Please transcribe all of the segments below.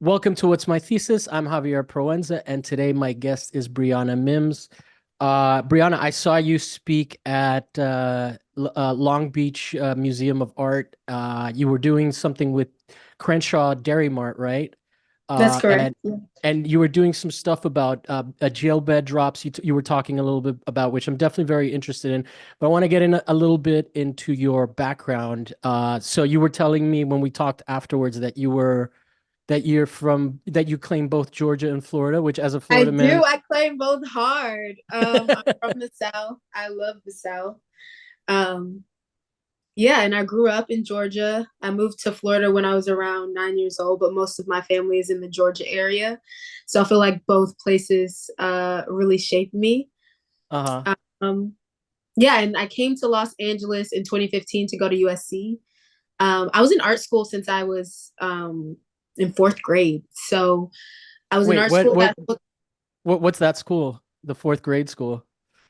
Welcome to What's My Thesis. I'm Javier Proenza, and today my guest is Brianna Mims. Brianna, I saw you speak at Long Beach Museum of Art. You were doing something with Crenshaw Dairy Mart, right? That's Uh, correct. and and you were doing some stuff about a jail bed drops. You were talking a little bit about, which I'm definitely very interested in. But I want to get in a little bit into your background. So you were telling me when we talked afterwards that you claim both Georgia and Florida, which as a I Florida man. do. I claim both hard. I'm from the South. I love the South. Um, yeah, and I grew up in Georgia. I moved to Florida when I was around 9 years old, but most of my family is in the Georgia area. So I feel like both places really shaped me. Uh-huh. Um, yeah, and I came to Los Angeles in 2015 to go to USC. I was in art school since I was in fourth grade. So I was in Wait, art school that what's that school? The fourth grade school.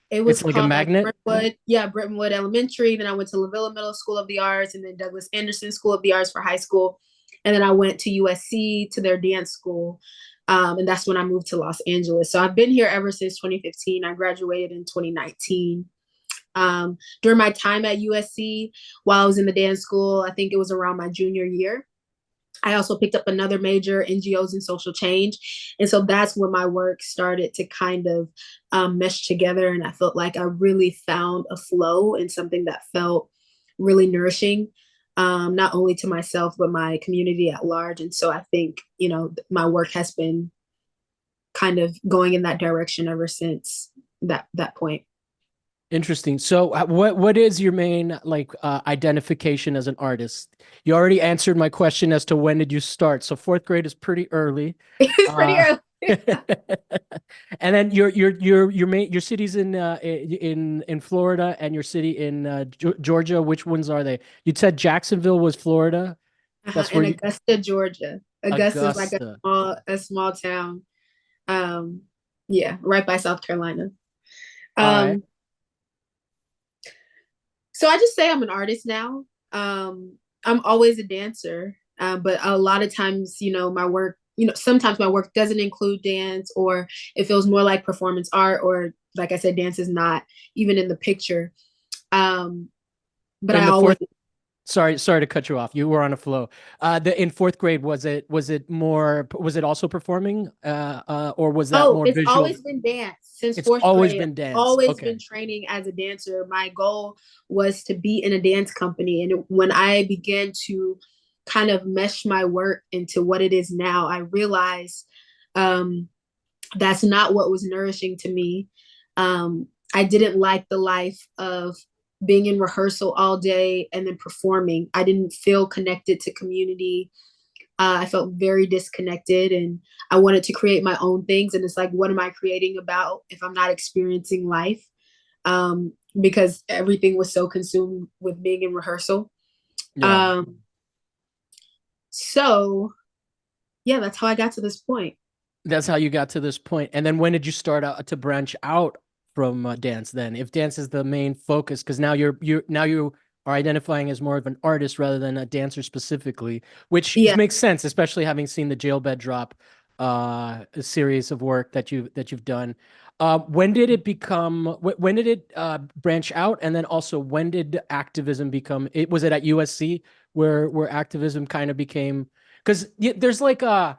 it was It's like a called magnet? Brentwood, yeah, Brentwood Elementary. Then I went to La Villa Middle School of the Arts and then Douglas Anderson School of the Arts for high school. And then I went to USC to their dance school. And that's when I moved to Los Angeles. So I've been here ever since 2015. I graduated in 2019. During my time at USC, while I was in the dance school, I think it was around my junior year. I also picked up another major, NGOs and social change. And so that's when my work started to kind of mesh together. And I felt like I really found a flow and something that felt really nourishing, not only to myself, but my community at large. And so I think, my work has been kind of going in that direction ever since that point. Interesting. So what is your main identification as an artist? You already answered my question as to when did you start. So fourth grade is pretty early. It's pretty Uh early. and then your city's in Florida and your city in Georgia. Which ones are they? You said Jacksonville was Florida. That's where In you Augusta, Georgia. Augusta is like a Augusta. small town. Um, yeah, right by South Carolina. All right. Um, so I just say I'm an artist now. I'm always a dancer, but a lot of times, my work, sometimes my work doesn't include dance, or it feels more like performance art, or like I said, dance is not even in the picture. Um, but In I the always fourth Sorry to cut you off. You were on a flow. The in fourth grade, was it also performing? Or was that Oh, more it's visual? always been dance since It's fourth always grade. been dance. Always Okay. been training as a dancer. My goal was to be in a dance company. And when I began to kind of mesh my work into what it is now, I realized um, that's not what was nourishing to me. I didn't like the life of being in rehearsal all day and then performing. I didn't feel connected to community. I felt very disconnected and I wanted to create my own things. And it's like, what am I creating about if I'm not experiencing life? Because everything was so consumed with being in rehearsal. Yeah. Um, so, yeah, that's how I got to this point. That's how you got to this point. And then when did you start out to branch out from dance then? If dance is the main focus, because now you are identifying as more of an artist rather than a dancer specifically, which Yeah. makes sense, especially having seen the Jailbed Drop a series of work that you've done. When did it become when did it branch out? And then also when did activism become it was it at USC where activism kind of became because there's like a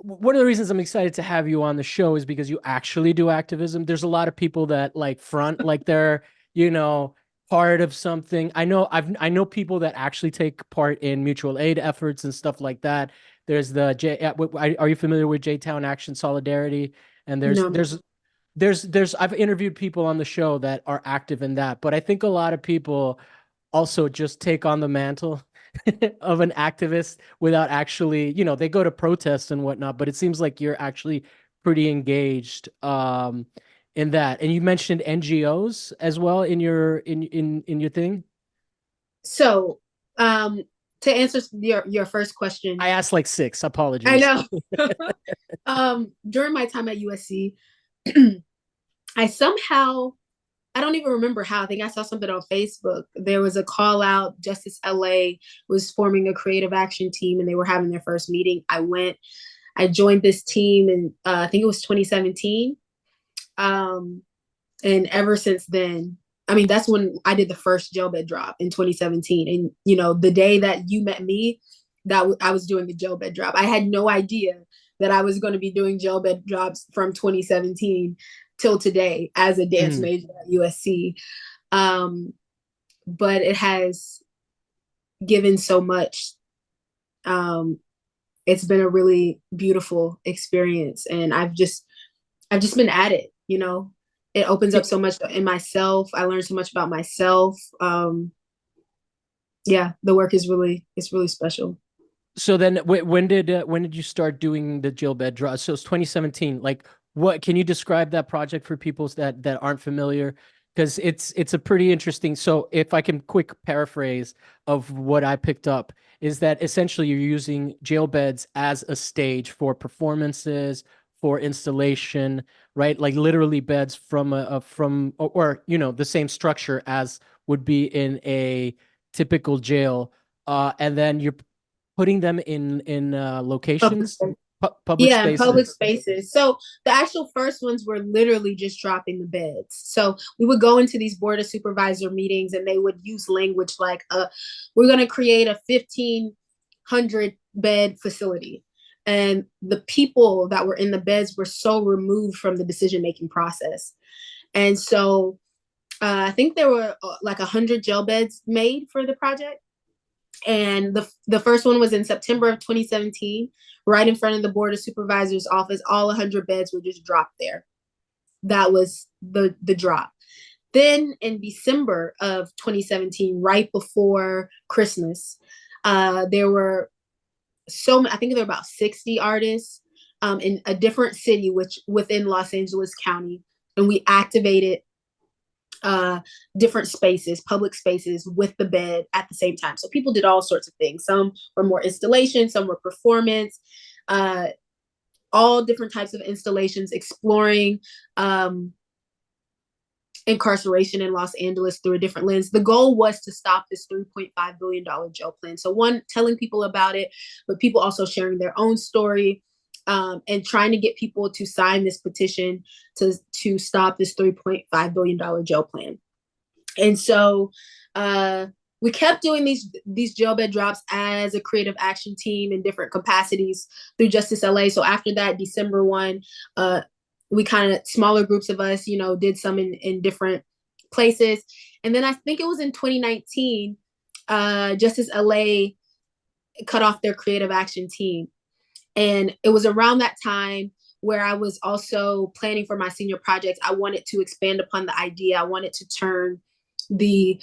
one of the reasons I'm excited to have you on the show is because you actually do activism. There's a lot of people that like front like they're, you know, part of something. I know people that actually take part in mutual aid efforts and stuff like that. There's the are you familiar with J-Town Action Solidarity? And No. there's I've interviewed people on the show that are active in that, but I think a lot of people also just take on the mantle of an activist without actually, they go to protests and whatnot, but it seems like you're actually pretty engaged in that. And you mentioned NGOs as well in your thing. So, um, to answer your first question, I asked like six. I Apologies. know. During my time at USC, I somehow I don't even remember how. I think I saw something on Facebook. There was a call out. Justice LA was forming a creative action team and they were having their first meeting. I went. I joined this team in I think it was 2017. And ever since then, I mean, that's when I did the first jail bed drop in 2017. And, you know, the day that you met me, I was doing the jail bed drop. I had no idea that I was going to be doing jail bed drops from 2017 till today as a dance major at USC. But it has given so much. It's been a really beautiful experience, and I've just been at it, you know. It opens up so much in myself. I learned so much about myself. Yeah, the work is it's really special. So then when did you start doing the jail bed draw? So it's 2017. Like, what can you describe that project for people that aren't familiar? Because it's a pretty interesting. So if I can quick paraphrase of what I picked up is that essentially you're using jail beds as a stage for performances, for installation, right? Like literally beds from or you know, the same structure as would be in a typical jail. And then you're putting them in locations, public Yeah, in public spaces. spaces. So the actual first ones were literally just dropping the beds. So we would go into these board of supervisor meetings and they would use language like, we're going to create a 1,500 bed facility. And the people that were in the beds were so removed from the decision-making process. And so I think there were like 100 jail beds made for the project. And the first one was in September of 2017, right in front of the Board of Supervisors office. All 100 beds were just dropped there. That was the drop. Then in December of 2017, right before Christmas, there were I think there were about 60 artists in a different city, which within Los Angeles County. And we activated different spaces, public spaces with the bed at the same time. So people did all sorts of things. Some were more installation, some were performance, all different types of installations, exploring incarceration in Los Angeles through a different lens. The goal was to stop this $3.5 billion jail plan. So one, telling people about it, but people also sharing their own story. And trying to get people to sign this petition to stop this $3.5 billion jail plan. And so we kept doing these jail bed drops as a creative action team in different capacities through Justice LA. So after that December one, we kind of, smaller groups of us, you know, did some in different places. And then I think it was in 2019, Justice LA cut off their creative action team. And it was around that time where I was also planning for my senior project. I wanted to expand upon the idea. I wanted to turn the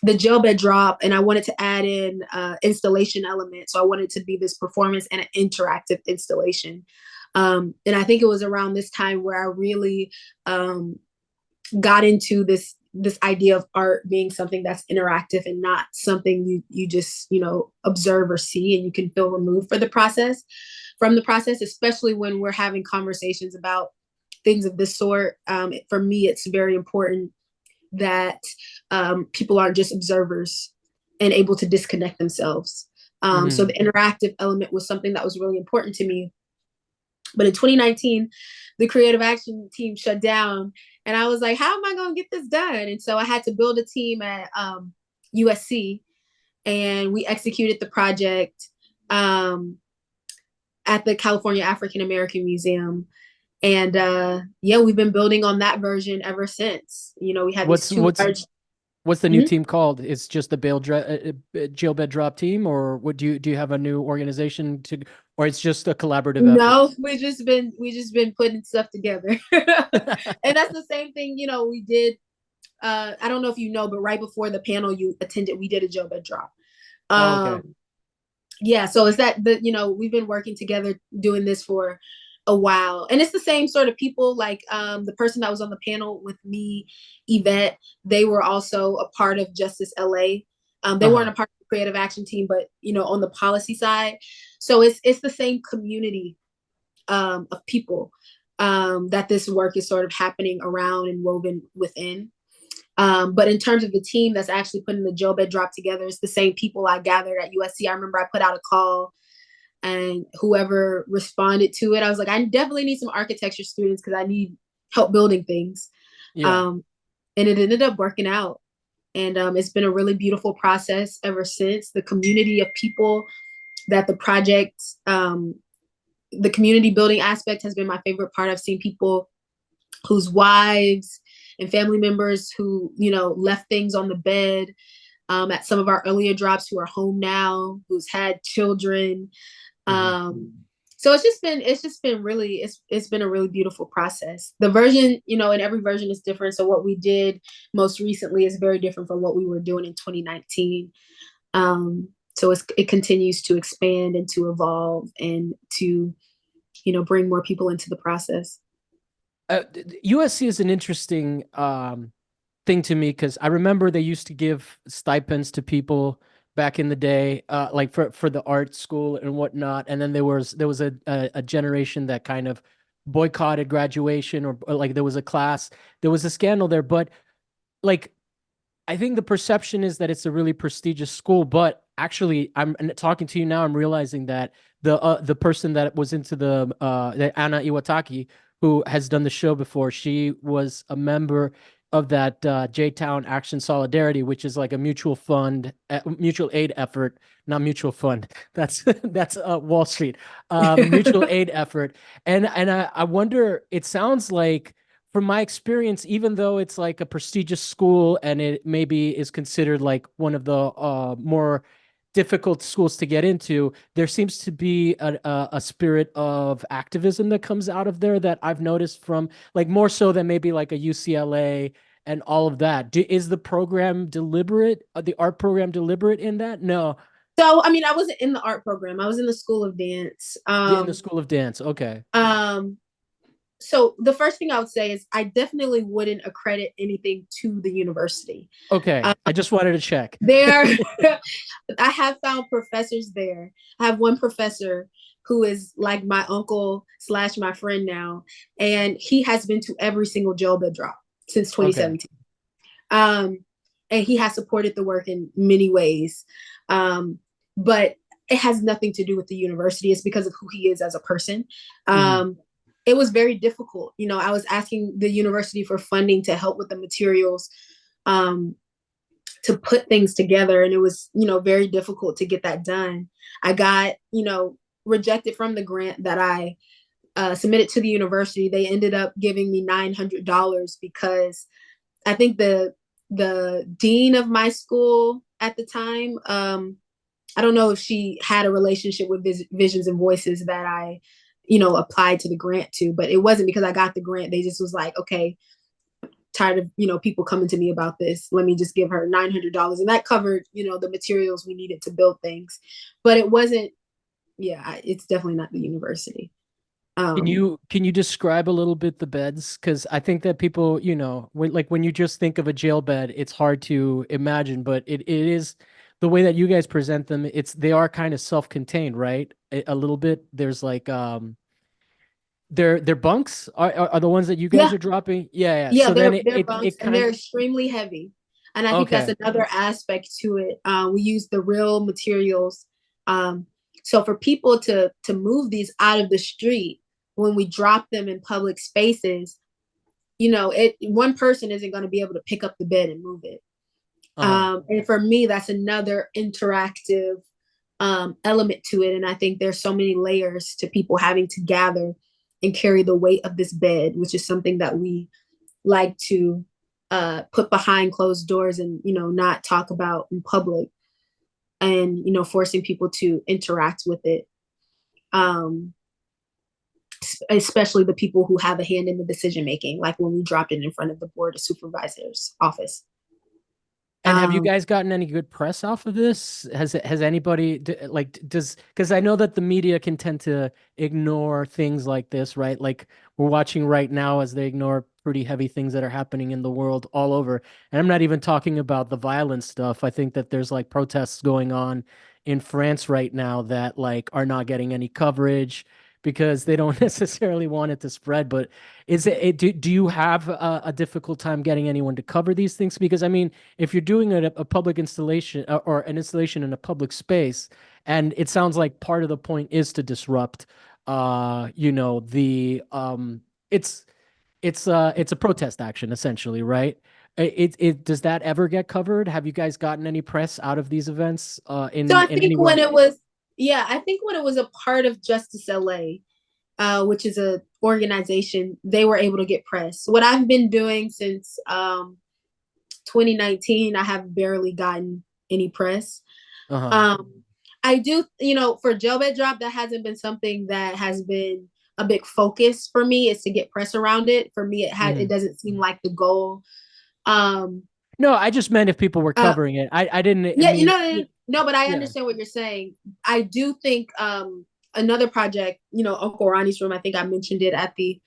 jail bed drop, and I wanted to add in installation element. So I wanted to be this performance and an interactive installation. And I think it was around this time where I really got into this idea of art being something that's interactive and not something you just, you know, observe or see, and you can feel removed from the process, especially when we're having conversations about things of this sort. For me, it's very important that people aren't just observers and able to disconnect themselves. So the interactive element was something that was really important to me. But in 2019, the creative action team shut down, and I was like, how am I going to get this done? And so I had to build a team at USC, and we executed the project at the California African American Museum. And yeah, we've been building on that version ever since. You know, we had What's the new team called? It's just the jail bed drop team, or what do you have a new organization or it's just a collaborative effort? No, we just been putting stuff together. And that's the same thing, you know, we did. I don't know if you know, but right before the panel you attended, we did a jail bed drop. Okay. Yeah, so is that you know, we've been working together doing this for a while, and it's the same sort of people. Like the person that was on the panel with me, Yvette, they were also a part of Justice LA. They weren't a part of the creative action team, but you know, on the policy side. So it's the same community of people that this work is sort of happening around and woven within. But in terms of the team that's actually putting the jail bed drop together, it's the same people I gathered at USC. I remember I put out a call and whoever responded to it, I was like, I definitely need some architecture students because I need help building things. Yeah. Um, and it ended up working out. And it's been a really beautiful process ever since. The community of people that the project, the community building aspect has been my favorite part. I've seen people whose wives and family members who, left things on the bed at some of our earlier drops who are home now, who's had children. Mhm. So it's just been really it's been a really beautiful process. The version, and every version is different. So what we did most recently is very different from what we were doing in 2019. So it continues to expand and to evolve and to, bring more people into the process. USC is an interesting thing to me because I remember they used to give stipends to people back in the day, like for the art school and whatnot. And then there was a generation that kind of boycotted graduation, or like there was a class, there was a scandal there. But like I think the perception is that it's a really prestigious school, but actually, I'm talking to you now. I'm realizing that the person that was into the Anna Iwataki, who has done the show before, she was a member of that J-Town Action Solidarity, which is like a mutual fund, mutual aid effort, not mutual fund. That's Wall Street, mutual aid effort, and I wonder. It sounds like from my experience, even though it's like a prestigious school and it maybe is considered like one of the more difficult schools to get into, there seems to be a spirit of activism that comes out of there that I've noticed from like more so than maybe like a UCLA and all of that. Is the program deliberate? The art program deliberate in that? No, So, I mean, I wasn't in the art program. I was in the School of Dance. in the School of Dance. Okay. Um, so the first thing I would say is I definitely wouldn't accredit anything to the university. Okay. I just wanted to check. There, I have found professors there. I have one professor who is like my uncle slash my friend now, and he has been to every single jailbed drop since Okay. 2017. Um, and he has supported the work in many ways. But it has nothing to do with the university. It's because of who he is as a person. Mhm. It was very difficult. I was asking the university for funding to help with the materials, to put things together. And it was, very difficult to get that done. I got, rejected from the grant that I submitted to the university. They ended up giving me $900 because I think the dean of my school at the time, I don't know if she had a relationship with Visions and Voices that I, applied to the grant to, but it wasn't because I got the grant. They just was like, okay, tired of, people coming to me about this. Let me just give her $900. And that covered, the materials we needed to build things. But it wasn't, yeah, it's definitely not the university. Can Um, you describe a little bit the beds? Because I think that people, when you just think of a jail bed, it's hard to imagine, but it is the way that you guys present them. They are kind of self-contained, right? A little bit. There's like their bunks are the ones that you guys yeah, are dropping. Yeah, yeah. yeah, So then they're bunks it and kind they're extremely heavy. And I think that's okay. another aspect to it. We use the real materials. So for people to move these out of the street when we drop them in public spaces, one person isn't going to be able to pick up the bed and move it. Uh-huh. And for me, that's another interactive element to it. And I think there's so many layers to people having to gather and carry the weight of this bed, which is something that we like to put behind closed doors and, not talk about in public, and, forcing people to interact with it. Um, Especially the people who have a hand in the decision making, like when we dropped it in front of the board of supervisors office. And have you Um, guys gotten any good press off of this? Has anybody like does because I know that the media can tend to ignore things like this, right? Like we're watching right now as they ignore pretty heavy things that are happening in the world all over. And I'm not even talking about the violent stuff. I think that there's like protests going on in France right now that like are not getting any coverage because they don't necessarily want it to spread. But do you have a difficult time getting anyone to cover these things? Because I mean, if you're doing a public installation or an installation in a public space, and it sounds like part of the point is to disrupt, the it's a protest action essentially, right? It does that ever get covered? Have you guys gotten any press out of these events So I in think anywhere? when it was, yeah, I think when it was a part of Justice LA, which is a organization, they were able to get press. What I've been doing since 2019, I have barely gotten any press. Uh-huh. Um, I do, for Jailbed Drop, that hasn't been something that has been a big focus for me, is to get press around it. For me, it doesn't seem like the goal. Um, No, I just meant if people were uh, covering it. I didn't, I yeah, mean, no, but I yeah. understand what you're saying. I do think another project, Uncle Ronnie's Room, I think I mentioned it at the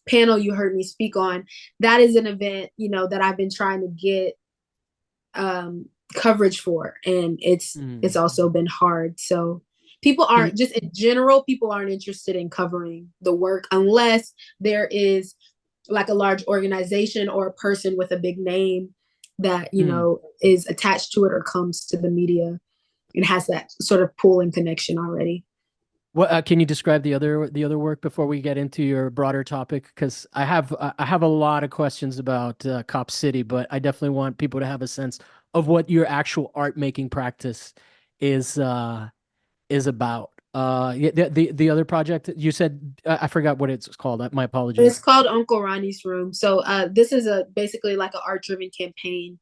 panel you heard me speak on. That is an event, that I've been trying to get coverage for, and it's also been hard. So people Can you, aren't, just in general, people aren't interested in covering the work unless there is like a large organization or a person with a big name that is attached to it or comes to the media and has that sort of pull and connection already. what can you describe the other work before we get into your broader topic? Because I have a lot of questions about Cop City, but I definitely want people to have a sense of what your actual art making practice is is about. Yeah, the other project you said, I forgot what it's called. My It's apologies. called Uncle Ronnie's Room. So this is basically like an art driven campaign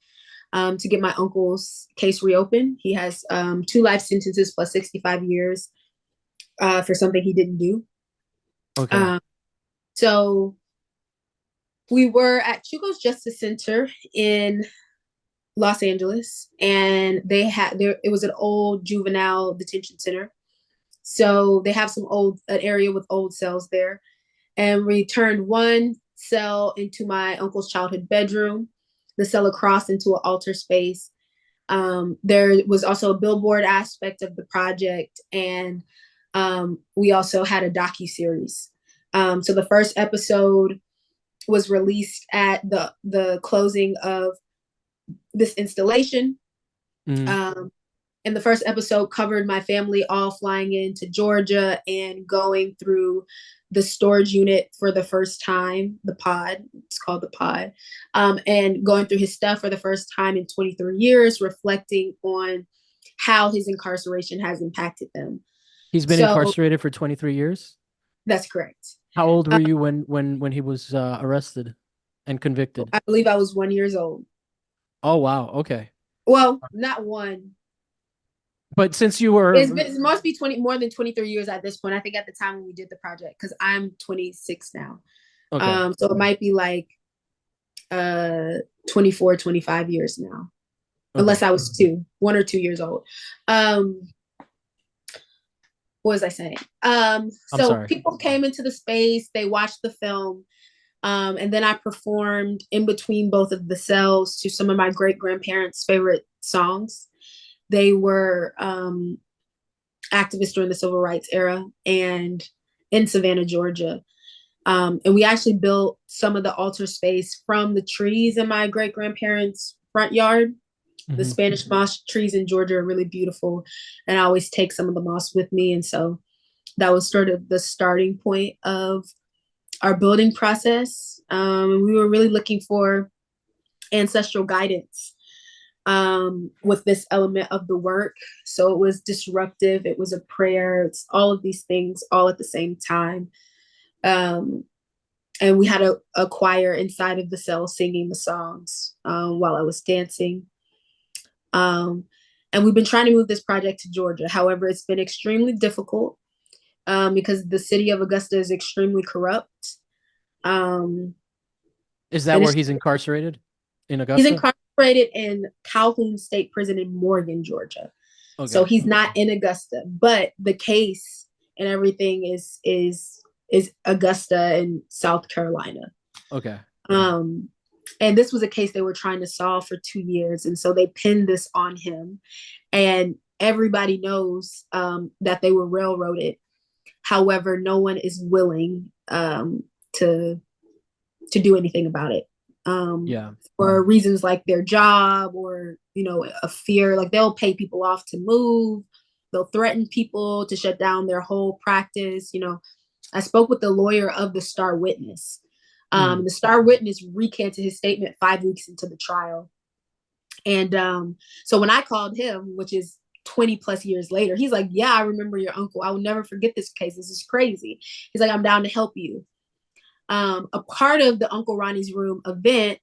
to get my uncle's case reopened. He has 2 life sentences plus 65 years for something he didn't do. Okay. Um, so we were at Chuco's Justice Center in Los Angeles, and they had there. It was an old juvenile detention center. So they have an area with old cells there, and we turned one cell into my uncle's childhood bedroom, the cell across into an altar space. There was also a billboard aspect of the project, and we also had a docu-series. So the first episode was released at the closing of this installation. Mm. And the first episode covered my family all flying into Georgia and going through the storage unit for the first time, the pod, it's called the pod, and going through his stuff for the first time in 23 years, reflecting on how his incarceration has impacted them. He's been So incarcerated for 23 years. that's correct. How old were you when he was arrested and convicted? I believe I was 1 years old. Oh wow, okay. Well, not one. But since you It must be more than 23 years at this point. I think at the time when we did the project, because I'm 26 now. okay. So it might be like 24, 25 years now. Okay. Unless I was 1 or 2 years old. What was I saying? I'm So sorry. people came into the space, they watched the film, and then I performed in between both of the cells to some of my great grandparents' favorite songs. They were activists during the civil rights era and in Savannah, Georgia. And we actually built some of the altar space from the trees in my great grandparents' front yard. The Spanish moss trees in Georgia are really beautiful, and I always take some of the moss with me. And so that was sort of the starting point of our building process. We were really looking for ancestral guidance with this element of the work. So it was disruptive, it was a prayer, it's all of these things all at the same time. And we had a choir inside of the cell singing the songs while I was dancing. And we've been trying to move this project to Georgia. However, it's been extremely difficult because the city of Augusta is extremely corrupt. Is that where he's incarcerated? In He's Augusta? incarcerated in Calhoun State Prison in Morgan, Georgia. So Okay. he's not in Augusta, but the case and everything is Augusta and South Carolina. Okay. And this was a case they were trying to solve for 2 years, and so they pinned this on him. And everybody knows that they were railroaded. However, no one is willing to do anything about it. Yeah. For reasons like their job or, a fear, like they'll pay people off to move. They'll threaten people to shut down their whole practice. I spoke with the lawyer of the star witness. The star witness recanted his statement 5 weeks into the trial. And so when I called him, which is 20 plus years later, he's like, yeah, I remember your uncle. I will never forget this case. This is crazy. He's like, I'm down to help you. A part of the Uncle Ronnie's Room event,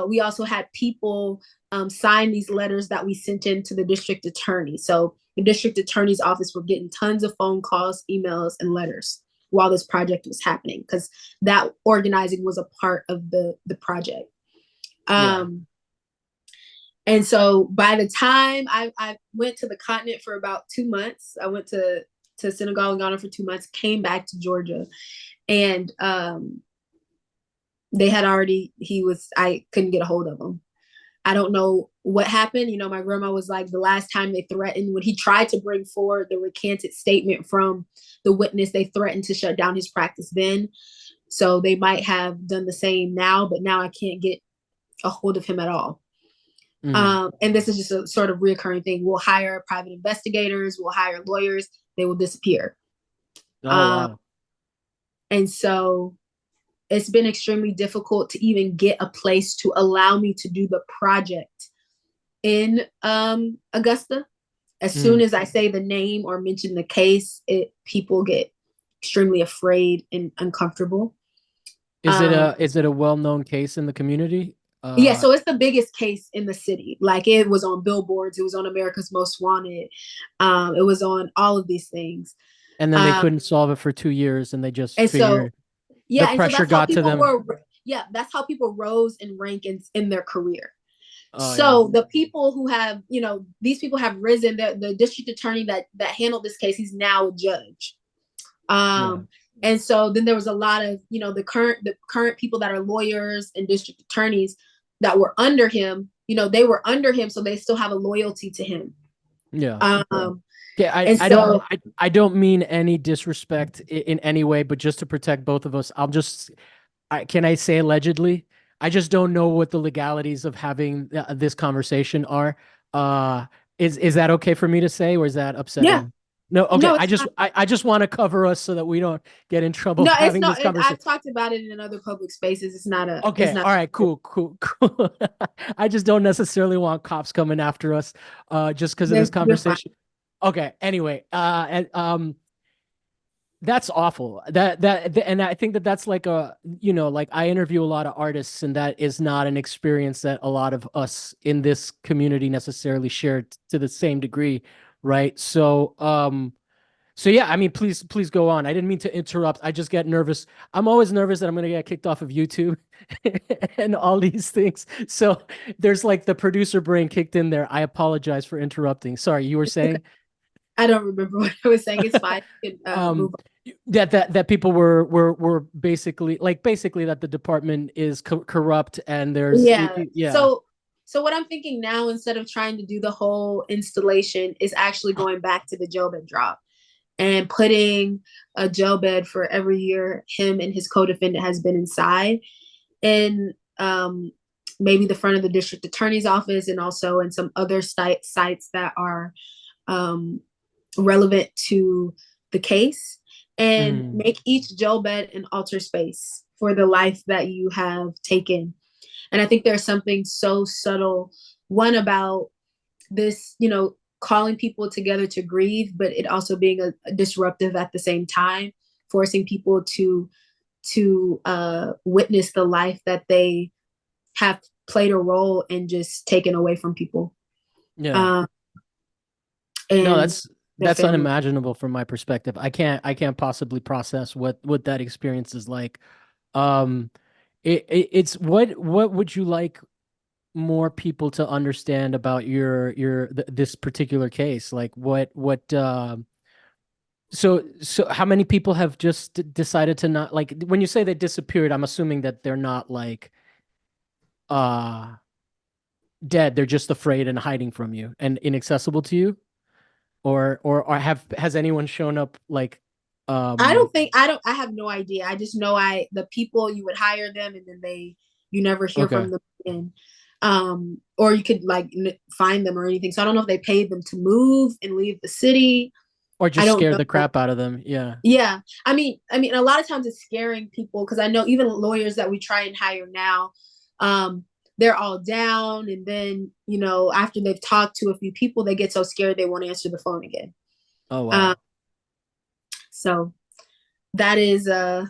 we also had people sign these letters that we sent in to the district attorney. So the district attorney's office were getting tons of phone calls, emails, and letters while this project was happening, because that organizing was a part of the project. And so by the time I went to the continent for about 2 months, I went to Senegal and Ghana for 2 months, came back to Georgia, and they had already, I couldn't get a hold of him. I don't know what happened. My grandma was like, the last time they threatened, when he tried to bring forward the recanted statement from the witness, they threatened to shut down his practice then. So they might have done the same now, but now I can't get a hold of him at all. And this is just a sort of reoccurring thing. We'll hire private investigators, we'll hire lawyers, they will disappear. Oh, wow. And so it's been extremely difficult to even get a place to allow me to do the project in Augusta. As soon as I say the name or mention the case, people get extremely afraid and uncomfortable. Is it a well-known case in the community? Yeah, so it's the biggest case in the city. Like, it was on billboards, it was on America's Most Wanted, it was on all of these things. And then they couldn't solve it for 2 years, and they just figured the pressure got to them. That's how people rose and rank in their career. Oh, the people who have, these people have risen. The district attorney that handled this case, he's now a judge. And so then there was a lot of, the current people that are lawyers and district attorneys that were under him. They were under him, so they still have a loyalty to him. Yeah. I don't mean any disrespect in any way, but just to protect both of us, can I say allegedly? I just don't know what the legalities of having this conversation are. Is that okay for me to say, or is that upsetting? Yeah. No, okay. No, I just want to cover us so that we don't get in trouble. No, having it's not. This conversation. I've talked about it in other public spaces. It's not a. Okay. It's not All right. Cool. I just don't necessarily want cops coming after us, just because of this conversation. Okay. Anyway, that's awful. And I think that's like like I interview a lot of artists, and that is not an experience that a lot of us in this community necessarily share to the same degree, right? So, yeah, I mean, please go on. I didn't mean to interrupt. I just get nervous. I'm always nervous that I'm gonna get kicked off of YouTube and all these things. So there's like the producer brain kicked in there. I apologize for interrupting. Sorry, you were saying? I don't remember what I was saying. It's fine. You can, move on. That people were basically that the department is corrupt, and there's So what I'm thinking now, instead of trying to do the whole installation, is actually going back to the jail bed drop and putting a jail bed for every year him and his co-defendant has been inside, and maybe the front of the district attorney's office, and also in some other sites that are relevant to the case, and make each jail bed an altar space for the life that you have taken. And I think there's something so subtle, one, about this, calling people together to grieve, but it also being a disruptive at the same time, forcing people to witness the life that they have played a role in just taken away from people. Yeah. No, that's unimaginable from my perspective. I can't possibly process what that experience is like. It's what would you like more people to understand about this particular case? Like so how many people have just decided to not, like, when you say they disappeared, I'm assuming that they're not like dead, they're just afraid and hiding from you and inaccessible to you, or has anyone shown up like Um, I have no idea. I just know the people, you would hire them and then you never hear okay. from them again. Or you could like find them or anything. So I don't know if they paid them to move and leave the city. Or I just don't scare know. the crap out of them. Yeah. Yeah. I mean, a lot of times it's scaring people because I know even lawyers that we try and hire now, um, they're all down, and then after they've talked to a few people, they get so scared they won't answer the phone again. Oh, Um, wow. so that is No,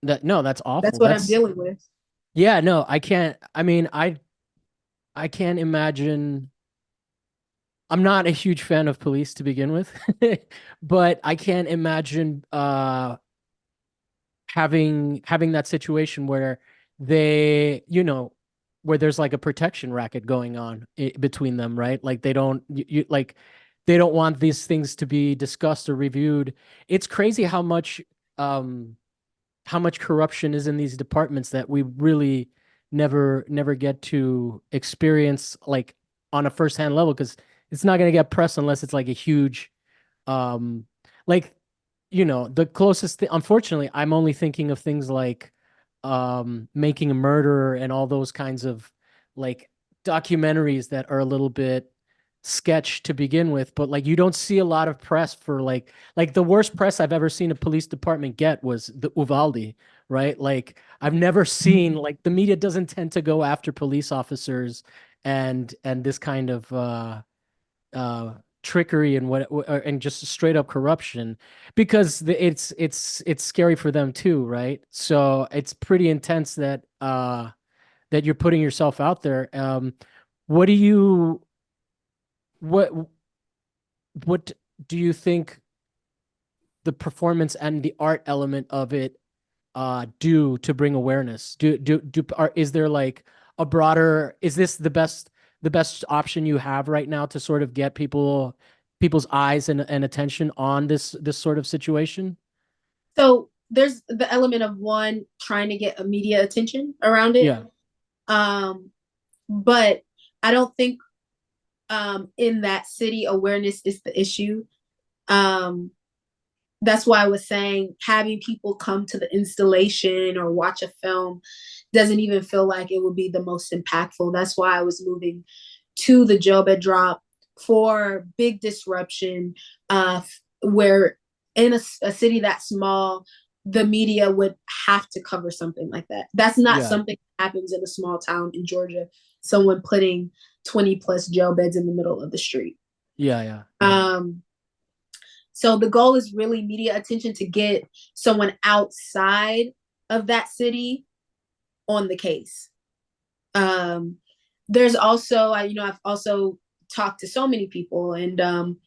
that's that's awful. what I'm That's dealing with. yeah, no, I can't. I mean, I can't imagine. I'm not a huge fan of police to begin with, but I can't imagine having that situation where they, where there's like a protection racket going on between them, right? Like they don't like they don't want these things to be discussed or reviewed. It's crazy um how much corruption is in these departments that we really never get to experience like on a firsthand level because it's not going to get press unless it's like a huge um like the closest thing, unfortunately, I'm only thinking of things like Making a Murderer and all those kinds of like documentaries that are a little bit sketch to begin with, but like you don't see a lot of press for like the worst press I've ever seen a police department get was the Uvalde, right? Like I've never seen like the media doesn't tend to go after police officers and this kind of uh trickery and and just straight up corruption because it's scary for them too, right? So it's pretty intense that you're putting yourself out there. What do you what what do you think the performance and the art element of it do to bring awareness? Is there like a broader, is this the best option you have right now to sort of get people's eyes and attention on this sort of situation? So there's the element of one trying to get media attention around it. Yeah. Um, but I don't think in that city awareness is the issue. Um, that's why I was saying having people come to the installation or watch a film doesn't even feel like it would be the most impactful. That's why I was moving to the jail bed drop for big disruption, where in a city that small, the media would have to cover something like that. That's not Yeah. something that happens in a small town in Georgia. Someone putting 20 plus jail beds in the middle of the street. Yeah, yeah. Um, so the goal is really media attention to get someone outside of that city on the case. Um, there's also, I've also talked to so many people, and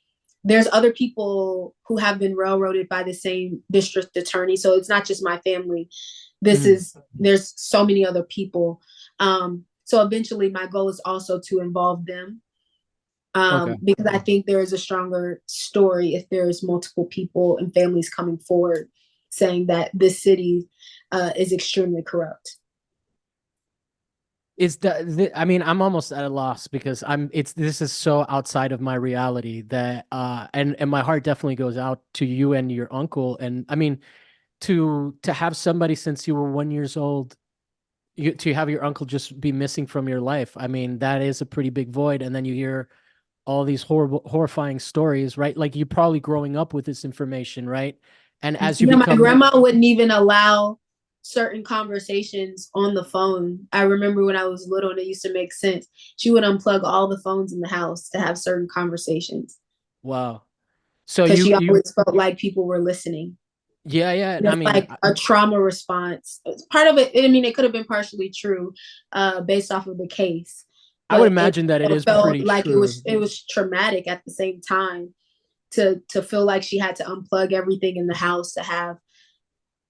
there's other people who have been railroaded by the same district attorney. So it's not just my family. Mhm. There's so many other people. So eventually my goal is also to involve them, Okay. because I think there is a stronger story if there's multiple people and families coming forward saying that this city is extremely corrupt. I mean, I'm almost at a loss because this is so outside of my reality that and my heart definitely goes out to you and your uncle. And I mean, to have somebody since you were 1 years old, to have your uncle just be missing from your life. I mean, that is a pretty big void. And then you hear all these horrifying stories, right? Like you're probably growing up with this information, right? And as you Yeah, my become, grandma wouldn't even allow certain conversations on the phone. I remember when I was little and it used to make sense. She would unplug all the phones in the house to have certain conversations wow. So because she you, always felt like people were listening. yeah, yeah. I That's mean, like a trauma response. Part of it, I mean, it could have been partially true, based off of the case, I would but it imagine that it is felt pretty like it true. was traumatic at the same time to feel like she had to unplug everything in the house to have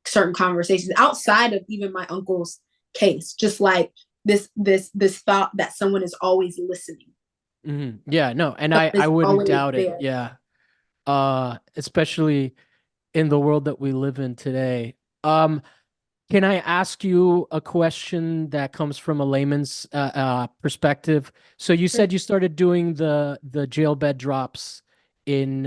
certain conversations outside of even my uncle's case. Just like this thought that someone is always listening, Yeah, no, and someone I is wouldn't always doubt it. there. Yeah. Especially in the world that we live in today. Can I ask you a question that comes from a layman's perspective? So you said you started doing the jail bed drops in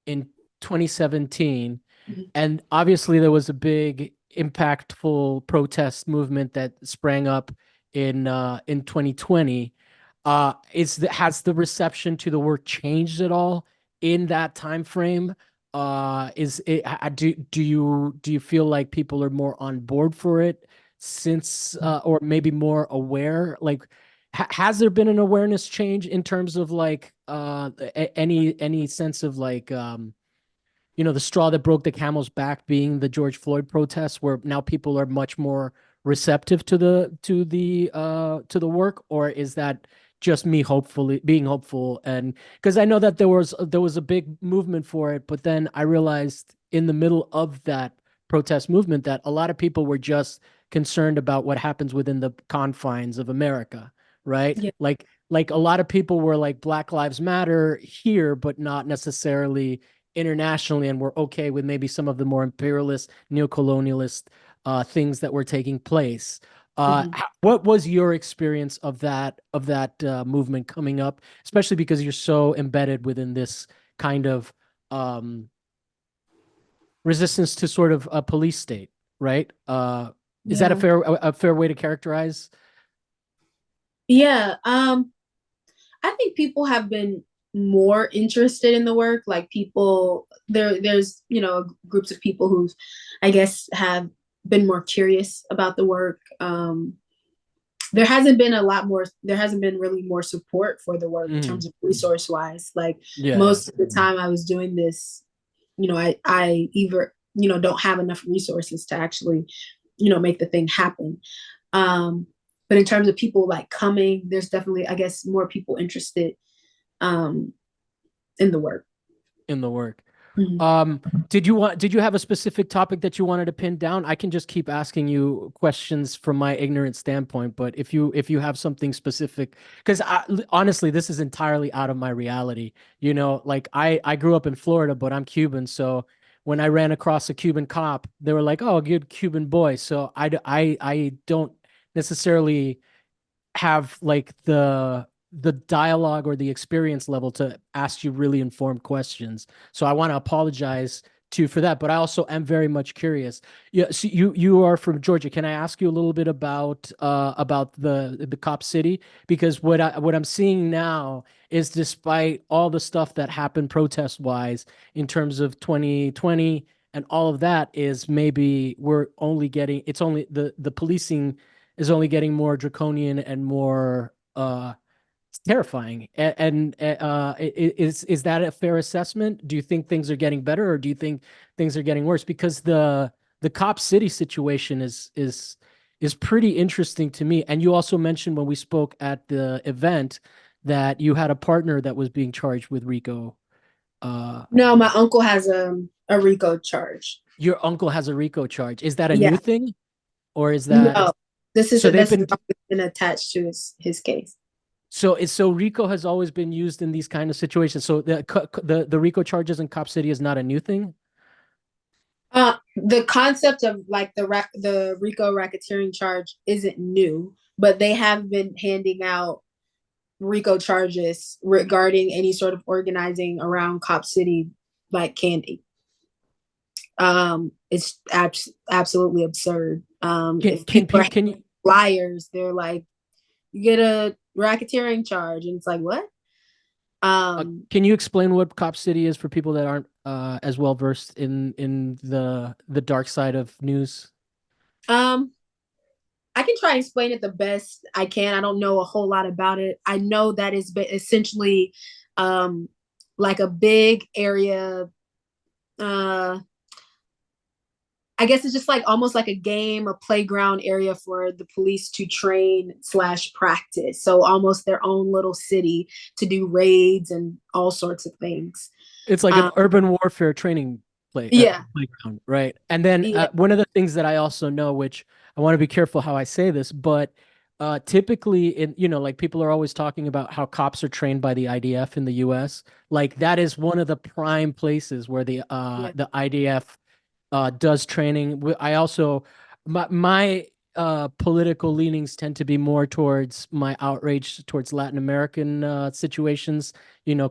in 2017, Mhm. and obviously there was a big impactful protest movement that sprang up in 2020. Has the reception to the work changed at all in that time frame? Is it do you feel like people are more on board for it since, or maybe more aware? Like, has there been an awareness change in terms of like any sense of like the straw that broke the camel's back being the George Floyd protests, where now people are much more receptive to the work? Or is that just me hopefully being hopeful? And because I know that there was a big movement for it, but then I realized in the middle of that protest movement that a lot of people were just concerned about what happens within the confines of America, right? Yeah. Like a lot of people were like Black Lives Matter here, but not necessarily internationally, and we're okay with maybe some of the more imperialist, neocolonialist things that were taking place. Mhm. What was your experience of that movement coming up, especially because you're so embedded within this kind of um, resistance to sort of a police state, right? Is that a Yeah. fair way to characterize? Yeah. I think people have been more interested in the work. Like people there's, groups of people who I guess have been more curious about the work. There hasn't been really more support for the work in Hmm. terms of resource wise. Like Yeah, yeah. most of the time I was doing this, I either, don't have enough resources to actually, make the thing happen. Um, but in terms of people like coming, there's definitely, I guess, more people interested um, in the work. In the work. Mhm. Um, did you have a specific topic that you wanted to pin down? I can just keep asking you questions from my ignorant standpoint, but if you have something specific, because honestly, this is entirely out of my reality. Like I grew up in Florida, but I'm Cuban, so when I ran across a Cuban cop, they were like, "Oh, a good Cuban boy." So I don't necessarily have like the dialogue or the experience level to ask you really informed questions. So I want to apologize to you for that, but I also am very much curious. Yeah, so you are from Georgia. Can I ask you a little bit about the Cop City? Because what I'm seeing now is, despite all the stuff that happened protest wise in terms of 2020 and all of that, is maybe we're only getting it's only the policing is only getting more draconian and more terrifying. Is that a fair assessment? Do you think things are getting better, or do you think things are getting worse? Because the Cop City situation is pretty interesting to me. And you also mentioned when we spoke at the event that you had a partner that was being charged with RICO. Uh, No, my uncle has a RICO charge. your uncle has a RICO charge. Is that a new Yeah, thing, or is that no, so? They've this has been always been attached to his case. So RICO has always been used in these kind of situations. So the RICO charges in Cop City is not a new thing. The concept of like the RICO racketeering charge isn't new, but they have been handing out RICO charges regarding any sort of organizing around Cop City like candy. It's absolutely absurd. Can If can people are people can you liars, they're like, you get a racketeering charge, and it's like, what? Um, can you explain what Cop City is for people that aren't as well versed in the dark side of news? um, I can try and explain it the best I can. I don't know a whole lot about it. I know that it's essentially um, like a big area. Uh, I guess it's just like almost like a game, a playground area for the police to train slash practice. So almost their own little city to do raids and all sorts of things. It's like an Um, urban warfare training yeah, playground, right? And then yeah, one of the things that I also know, which I want to be careful how I say this, but typically like people are always talking about how cops are trained by the IDF in the US. Like that is one of the prime places where the uh yeah. the IDF does training. I also my political leanings tend to be more towards my outrage towards Latin American situations,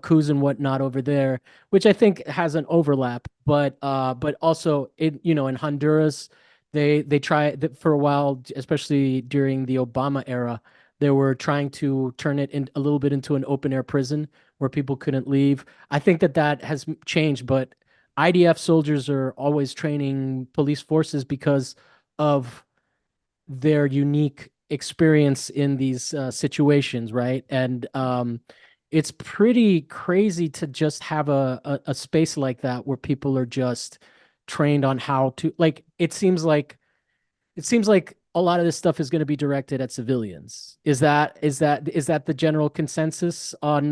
coups and whatnot over there, which I think has an overlap. But also in Honduras, they try that for a while, especially during the Obama era, they were trying to turn it in a little bit into an open air prison where people couldn't leave. I think that has changed, but IDF soldiers are always training police forces because of their unique experience in these situations, right? And it's pretty crazy to just have a space like that where people are just trained on how to like. It seems like a lot of this stuff is going to be directed at civilians. Is that the general consensus on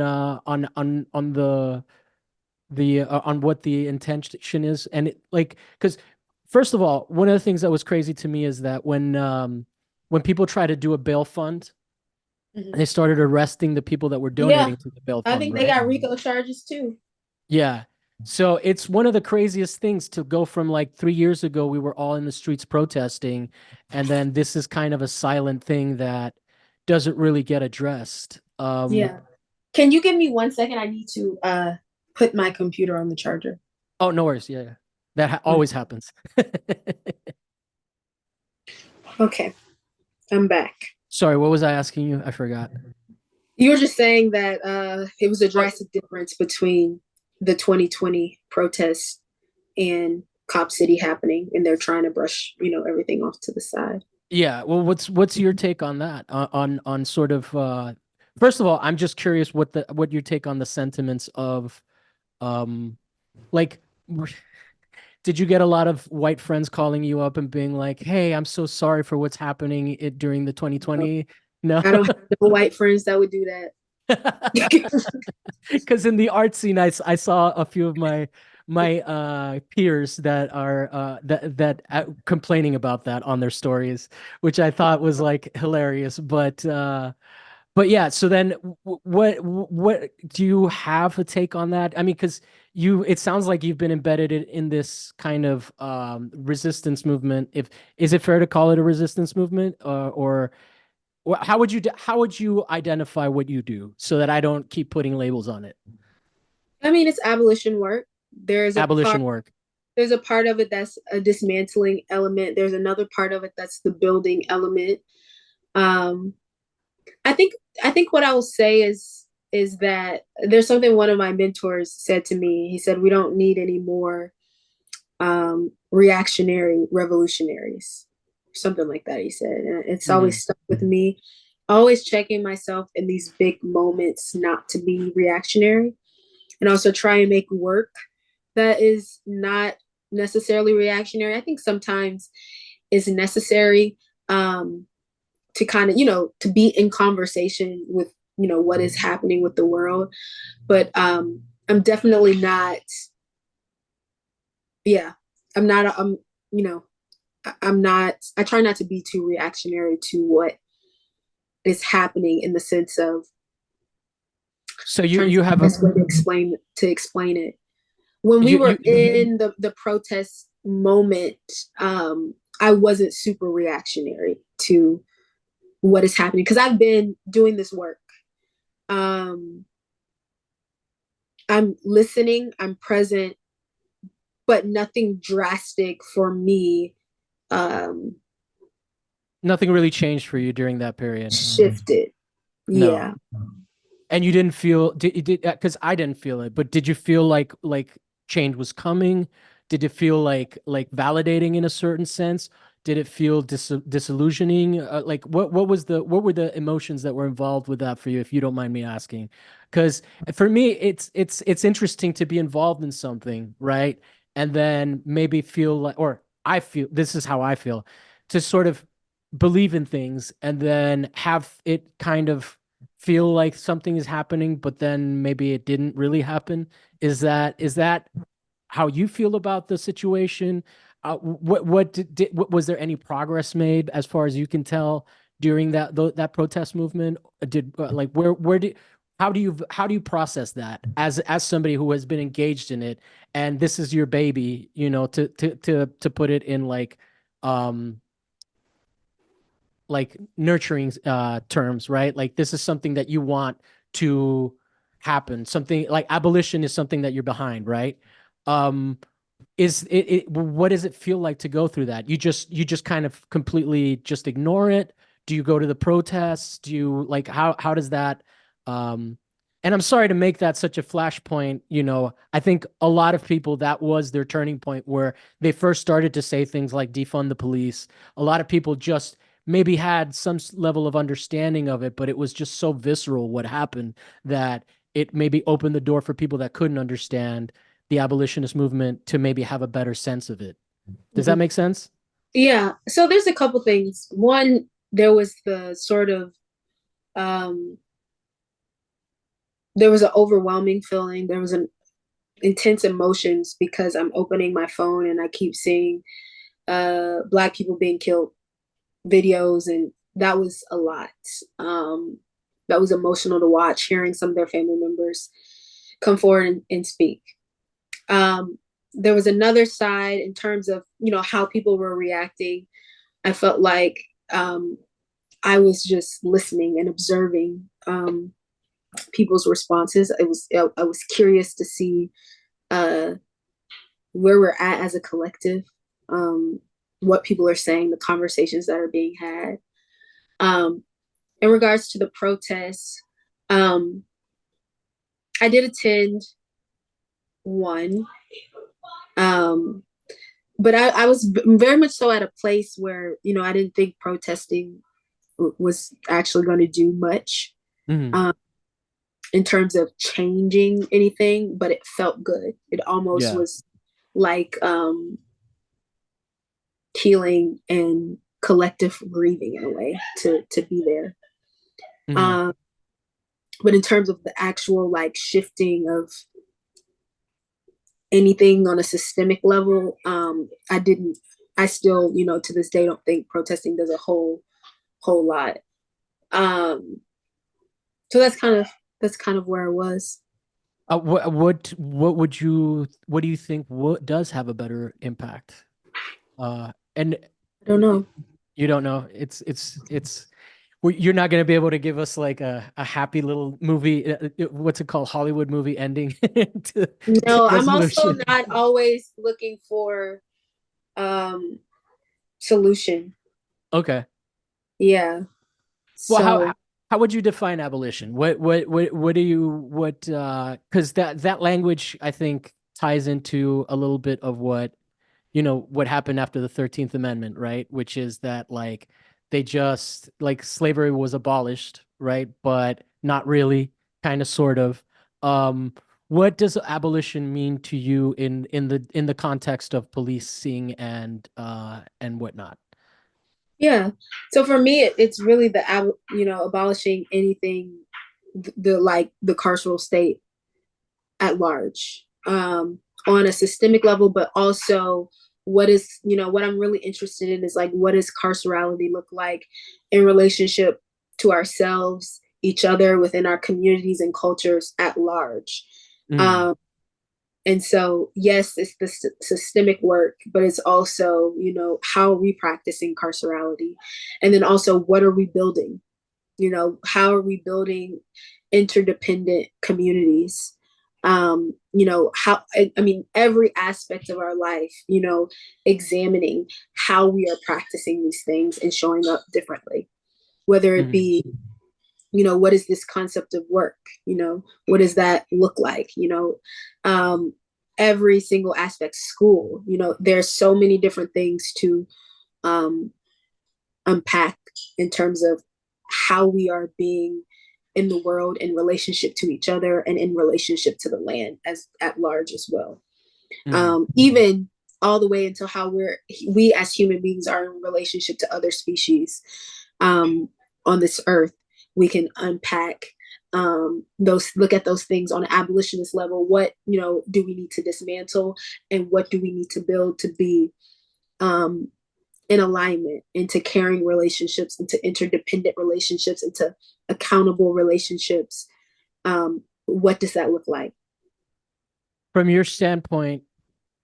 what the intention is? And because first of all, one of the things that was crazy to me is that when people try to do a bail fund, Mhm. they started arresting the people that were Yeah, donating to the bail I fund, think they right? got RICO charges too. Yeah. So it's one of the craziest things to go from like 3 years ago, we were all in the streets protesting, and then this is kind of a silent thing that doesn't really get addressed. Yeah. Can you give me 1 second? I need to put my computer on the charger. Oh, no worries. Yeah, yeah. That always happens. Okay, I'm back. Sorry, what was I asking you? I forgot. You were just saying that it was a Oh, drastic difference between the 2020 protests and Cop City happening, and they're trying to brush, everything off to the side. yeah. Well, what's your take on that? On sort of first of all, I'm just curious what your take on the sentiments of um like did you get a lot of white friends calling you up and being like, "Hey, I'm so sorry for what's happening during the No, 2020?" No. I don't have no white friends that would do that. Because in the art scene, I saw a few of my peers that are complaining about that on their stories, which I thought was like hilarious. But yeah, so then what do you have a take on that? I mean, because it sounds like you've been embedded in this kind of resistance movement. If is it fair to call it a resistance movement, or how would you identify what you do so that I don't keep putting labels on it? I mean, it's abolition work. There's a part Abolition work. there's a part of it that's a dismantling element. There's another part of it that's the building element. Um, I think I think what I will say is that there's something one of my mentors said to me. He said, "We don't need any more reactionary revolutionaries," something like that. He said, and it's Hmm. always stuck with me. Always checking myself in these big moments not to be reactionary, and also try and make work that is not necessarily reactionary. I think sometimes is necessary to kind of, to be in conversation with, what is happening with the world. But I'm definitely not, yeah, I'm not, you know, I'm not, I try not to be too reactionary to what is happening in the sense of So you trying to you find have the a best way to explain it. When we you were you in the protest moment, I wasn't super reactionary to what is happening because I've been doing this work. Um, I'm listening, I'm present, but nothing drastic for me um, nothing really changed for you during that period. shifted. No. Yeah. And you didn't feel did because I didn't feel it, but did you feel like change was coming? Did it feel like validating in a certain sense? Did it feel disillusioning? Like what were the emotions that were involved with that for you, if you don't mind me asking? Because for me, it's interesting to be involved in something, right? And then maybe feel like, or I feel this is how I feel, to sort of believe in things and then have it kind of feel like something is happening, but then maybe it didn't really happen. Is that how you feel about the situation? What was there any progress made as far as you can tell during that protest movement? Did like where did how do you process that as somebody who has been engaged in it, and this is your baby, to put it in like um like nurturing terms, right? Like this is something that you want to happen. Something like abolition is something that you're behind, right? Um, is what does it feel like to go through that? You just kind of completely just ignore it? Do you go to the protests? Do you like how does that um and I'm sorry to make that such a flashpoint, I think a lot of people that was their turning point where they first started to say things like defund the police. A lot of people just maybe had some level of understanding of it, but it was just so visceral what happened that it maybe opened the door for people that couldn't understand the abolitionist movement to maybe have a better sense of it. Does that Mhm. make sense? Yeah. So there's a couple things. One, there was the sort of um there was an overwhelming feeling. There was an intense emotions because I'm opening my phone and I keep seeing Black people being killed videos, and that was a lot. That was emotional to watch, hearing some of their family members come forward and speak. Um, there was another side in terms of how people were reacting. I felt like um, I was just listening and observing people's responses. I was curious to see uh, where we're at as a collective, um, what people are saying, the conversations that are being had. In regards to the protests, um, I did attend one, um, but I was very much so at a place where I didn't think protesting was actually going to do much Hmm. um, in terms of changing anything, but it felt good. It almost Yeah. was like healing and collective grieving in a way to be there. Hmm. Um, but in terms of the actual like shifting of anything on a systemic level, I didn't. I still, to this day, don't think protesting does a whole lot. Um, so that's kind of where I was. what do you think what does have a better impact? And I don't know. you don't know. You're not going to be able to give us like a happy little movie. What's it called? Hollywood movie ending to No, I'm also resolution. not always looking for um solution. Okay. Yeah. Well, So how would you define abolition? What do you because that language I think ties into a little bit of what happened after the 13th Amendment, right? Which is that like they just like slavery was abolished, right? But not really, kind of sort of. Um, what does abolition mean to you in the context of policing and whatnot? yeah. So for me, it's really abolishing anything, the carceral state at large, on a systemic level, but also what I'm really interested in is like, what does carcerality look like in relationship to ourselves, each other, within our communities and cultures at large. Mm, Um, and so, yes, it's the systemic work, but it's also, how are we practicing carcerality? And then also, what are we building? How are we building interdependent communities? How, I mean, every aspect of our life, examining how we are practicing these things and showing up differently, whether it mm, be what is this concept of work, what does that look like, um, every single aspect, school, there's so many different things to um, unpack in terms of how we are being in the world in relationship to each other and in relationship to the land as at large as well, mm, even all the way until how we as human beings are in relationship to other species um, on this earth. We can unpack those, look at those things on an abolitionist level. What do we need to dismantle, and what do we need to build to be um, in alignment, into caring relationships, into interdependent relationships, into accountable relationships? What does that look like? From your standpoint,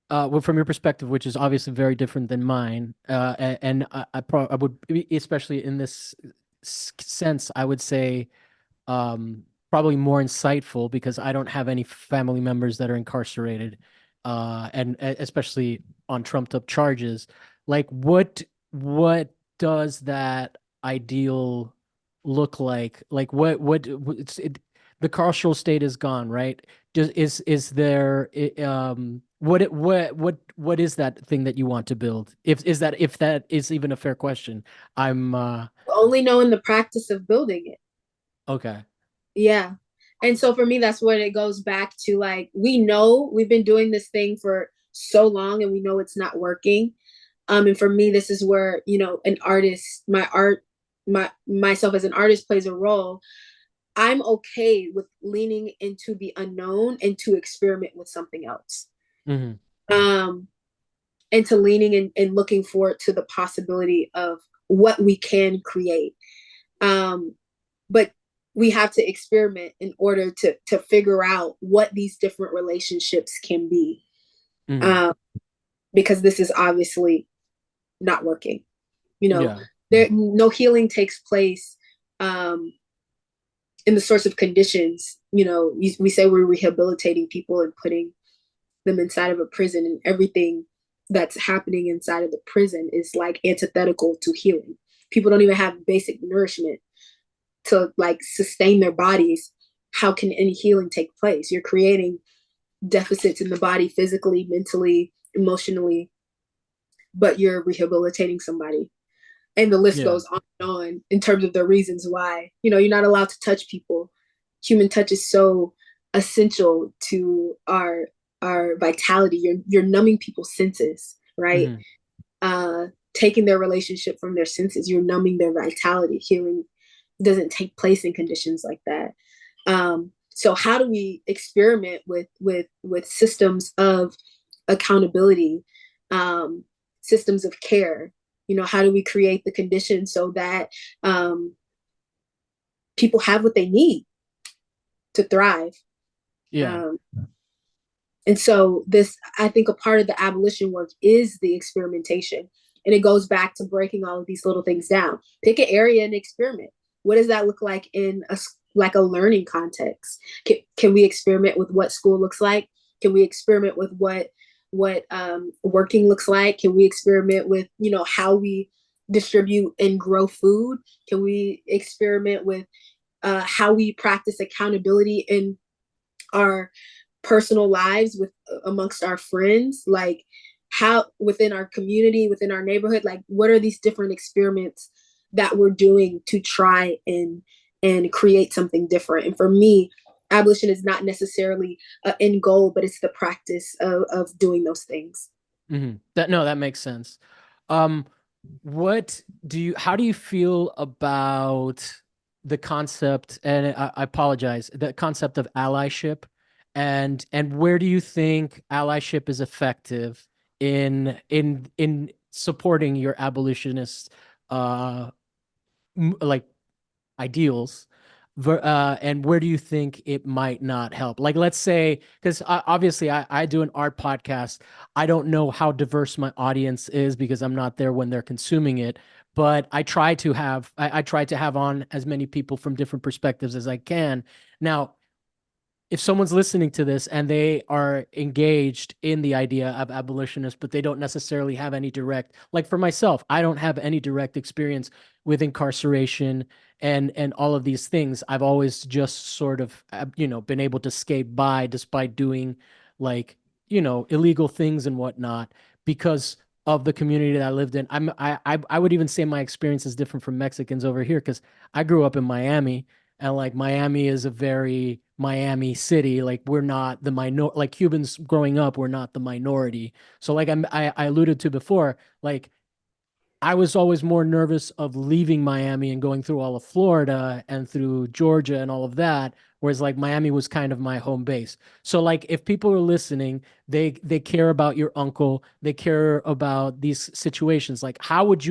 well, from your perspective, which is obviously very different than mine, and I would, especially in this sense, I would say, probably more insightful because I don't have any family members that are incarcerated, and especially on trumped up charges. Like, what does that ideal look like? Like, the carceral state is gone, right? Is there what is that thing that you want to build? If that is even a fair question, I'm Only knowing the practice of building it. okay. Yeah. And so for me, that's what it goes back to. Like, we know we've been doing this thing for so long and we know it's not working. And for me, this is where, an artist, myself as an artist plays a role. I'm okay with leaning into the unknown and to experiment with something else. Hmm. Um, and to leaning and looking forward to the possibility of what we can create. But we have to experiment in order to figure out what these different relationships can be. Hmm. Um, because this is obviously not working. You know, Yeah. there no healing takes place um, in the sorts of conditions. We say we're rehabilitating people and putting them inside of a prison, and everything that's happening inside of the prison is like antithetical to healing. People don't even have basic nourishment to like sustain their bodies. How can any healing take place? You're creating deficits in the body physically, mentally, emotionally, but you're rehabilitating somebody. And the list Yeah. goes on and on in terms of the reasons why. You're not allowed to touch people. Human touch is so essential to our vitality. You're numbing people's senses, right? Hmm. Uh Taking their relationship from their senses, you're numbing their vitality. Healing doesn't take place in conditions like that. So how do we experiment with systems of accountability, um, systems of care? How do we create the conditions so that um, people have what they need to thrive? Yeah. Um, and so this, I think, a part of the abolition work is the experimentation. And it goes back to breaking all of these little things down. Pick an area and experiment. What does that look like in a learning context? Can we experiment with what school looks like? Can we experiment with what working looks like? Can we experiment with how we distribute and grow food? Can we experiment with how we practice accountability in our personal lives with amongst our friends, like how within our community, within our neighborhood, like what are these different experiments that we're doing to try and create something different? And for me, abolition is not necessarily an end goal, but it's the practice of doing those things. That makes sense. Um, how do you feel about the concept, and I apologize, the concept of allyship, and where do you think allyship is effective in supporting your abolitionist uh like ideals, and where do you think it might not help? Like, let's say, because obviously I do an art podcast. I don't know how diverse my audience is because I'm not there when they're consuming it, but I try to have on as many people from different perspectives as I can. Now, if someone's listening to this and they are engaged in the idea of abolitionists, but they don't necessarily have any direct, like for myself, I don't have any direct experience with incarceration and all of these things. I've always just sort of, been able to skate by despite doing like, illegal things and whatnot because of the community that I lived in. I would even say my experience is different from Mexicans over here because I grew up in Miami, and like Miami is a very Miami city. Like we're not the minor, like Cubans growing up, we're not the minority. So like I alluded to before, like I was always more nervous of leaving Miami and going through all of Florida and through Georgia and all of that, whereas like Miami was kind of my home base. So like if people are listening, they care about your uncle, they care about these situations. Like how do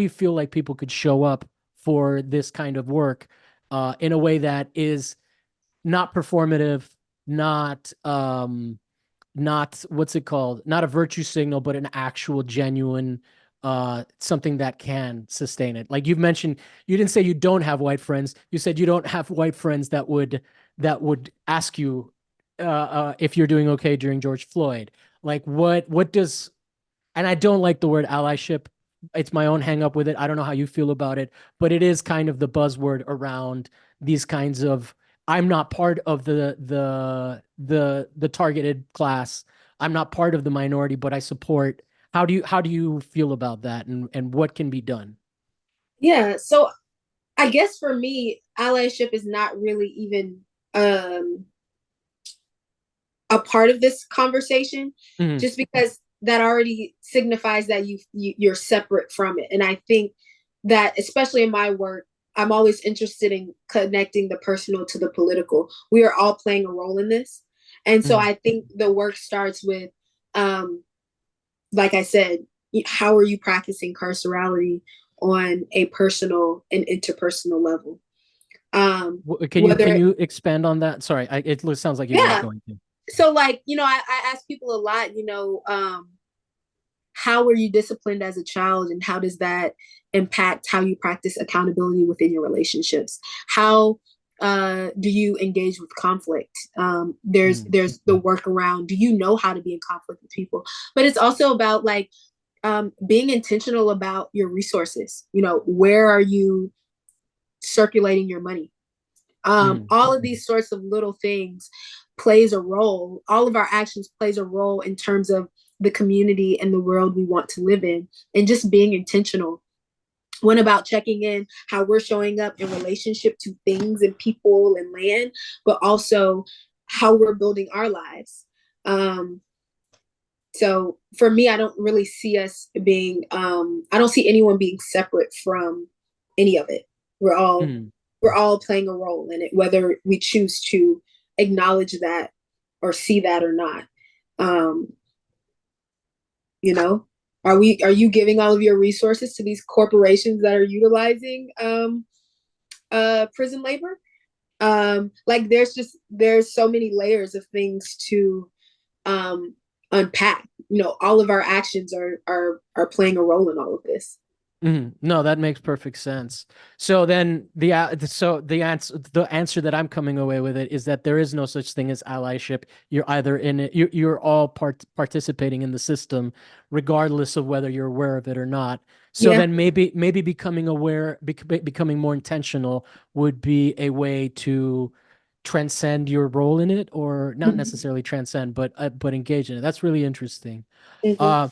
you feel like people could show up for this kind of work in a way that is not performative, not not what's it called? Not a virtue signal, but an actual genuine something that can sustain it. Like you've mentioned, you didn't say you don't have white friends. You said you don't have white friends that would ask you if you're doing okay during George Floyd. Like what does, and I don't like the word allyship. It's my own hang up with it. I don't know how you feel about it, but it is kind of the buzzword around these kinds of, I'm not part of the targeted class. I'm not part of the minority, but I support. How do you feel about that, and what can be done? Yeah. So I guess for me, allyship is not really even um a part of this conversation, Mhm. just because that already signifies that you're separate from it. And I think that, especially in my work, I'm always interested in connecting the personal to the political. We are all playing a role in this. And so Mhm. I think the work starts with, um, like I said, how are you practicing carcerality on a personal and interpersonal level? Can Whether, you expand on that? Sorry, it sounds like you're not yeah. going to. So, like, I ask people a lot, how were you disciplined as a child, and how does that impact how you practice accountability within your relationships? How do you engage with conflict? Mm. There's the workaround. Do you know how to be in conflict with people? But it's also about, like, being intentional about your resources. Where are you circulating your money? Mm. All of these sorts of little things plays a role. All of our actions plays a role in terms of the community and the world we want to live in, and just being intentional. One, about checking in how we're showing up in relationship to things and people and land, but also how we're building our lives. So for me, I don't really see us being, I don't see anyone being separate from any of it. We're all Mm. we're all playing a role in it, whether we choose to acknowledge that or see that or not. Um, you know, are you giving all of your resources to these corporations that are utilizing prison labor? Like, there's so many layers of things to um unpack. All of our actions are playing a role in all of this. No, that makes perfect sense. So then the answer that I'm coming away with it is that there is no such thing as allyship. You're either in it, you're all participating in the system, regardless of whether you're aware of it or not. So Yeah. then maybe becoming aware, becoming more intentional would be a way to transcend your role in it, or not Mm-hmm. necessarily transcend, but engage in it. That's really interesting. Mm-hmm. Uh,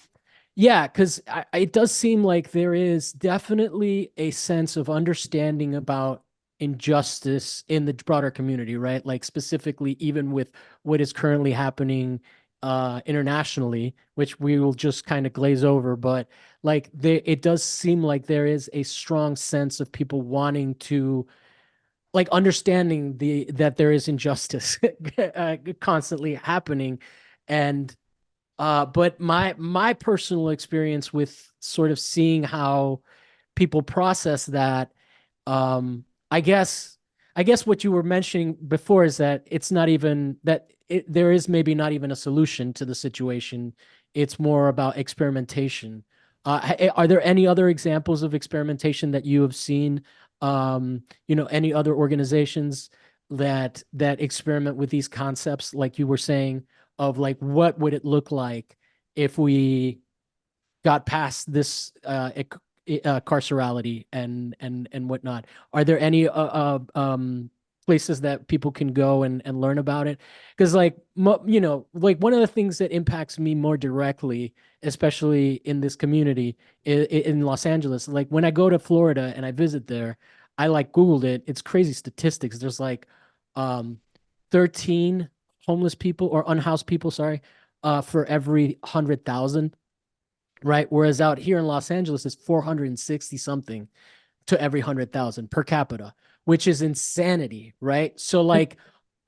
yeah, because it does seem like there is definitely a sense of understanding about injustice in the broader community, right? Like specifically, even with what is currently happening internationally, which we will just kind of glaze over, but like it does seem like there is a strong sense of people wanting to, like, understanding that there is injustice constantly happening. And but my personal experience with sort of seeing how people process that, um, I guess I guess what you were mentioning before is that it's not even that there is maybe not even a solution to the situation. It's more about experimentation. Are there any other examples of experimentation that you have seen? Any other organizations that experiment with these concepts, like you were saying, of like what would it look like if we got past this carcerality and whatnot. Are there any places that people can go and learn about it? Because like one of the things that impacts me more directly, especially in this community in Los Angeles, like when I go to Florida and I visit there, I like Googled it. It's crazy statistics. There's like um 13 homeless people or unhoused people, sorry, for every 100,000, right? Whereas out here in Los Angeles, it's 460 something to every 100,000 per capita, which is insanity, right? So like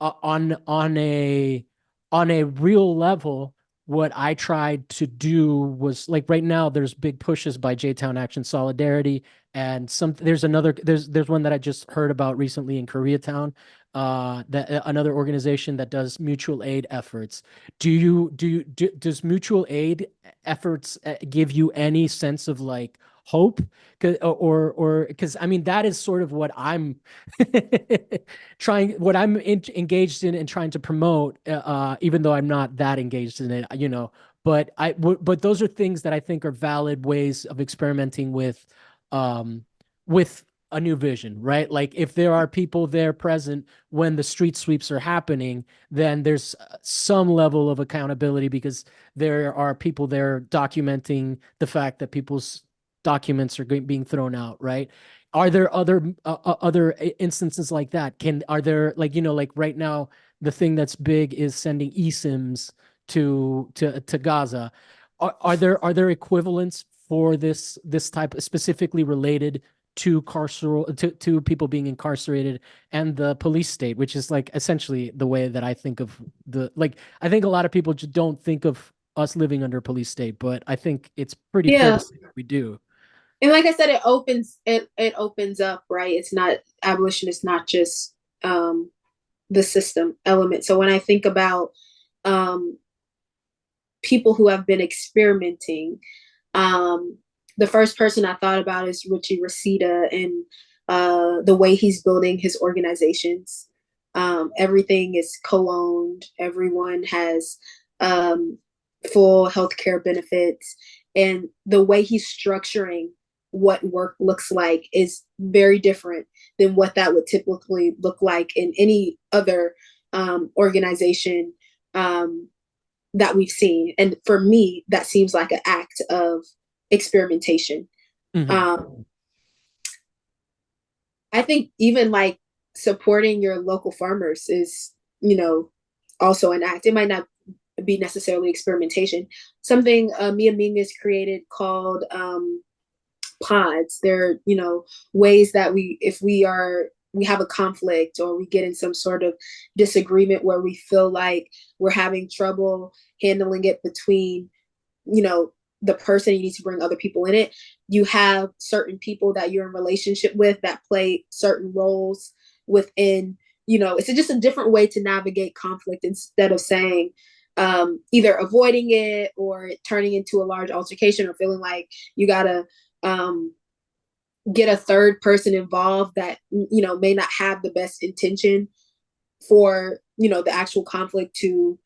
on a real level, what I tried to do was, like, right now there's big pushes by J-Town Action Solidarity, and there's one that I just heard about recently in Koreatown, another organization that does mutual aid efforts. Does mutual aid efforts give you any sense of like hope? Or because I mean that is sort of what I'm what I'm engaged in and trying to promote, even though I'm not that engaged in it, you know. But those are things that I think are valid ways of experimenting um, with a new vision, right? Like if there are people there present when the street sweeps are happening, then there's some level of accountability because there are people there documenting the fact that people's documents are being thrown out, right? Are there other instances like that? Are there, like, you know, like right now the thing that's big is sending eSIMs to Gaza. Are there equivalents for this type specifically related to carceral to people being incarcerated and the police state, which is like essentially the way that I think of I think a lot of people just don't think of us living under a police state, but I think it's pretty fair to Yeah. say that we do. And like I said, it opens up, right? It's not abolition is not just the system element. So when I think about um people who have been experimenting, um the first person I thought about is Richie Reseda and the way he's building his organizations. Everything is co-owned, everyone has um full healthcare benefits, and the way he's structuring what work looks like is very different than what that would typically look like in any other organization um, that we've seen. And for me, that seems like an act of experimentation. Mhm. Um, I think even like supporting your local farmers is, also an act. It might not be necessarily experimentation. Something Mia Ming has created called pods. They're, ways that if we have a conflict or we get in some sort of disagreement where we feel like we're having trouble handling it between, you know, the person, you need to bring other people in it. You have certain people that you're in relationship with that play certain roles within, it's just a different way to navigate conflict instead of saying, either avoiding it or turning into a large altercation or feeling like you gotta um, get a third person involved that may not have the best intention for the actual conflict to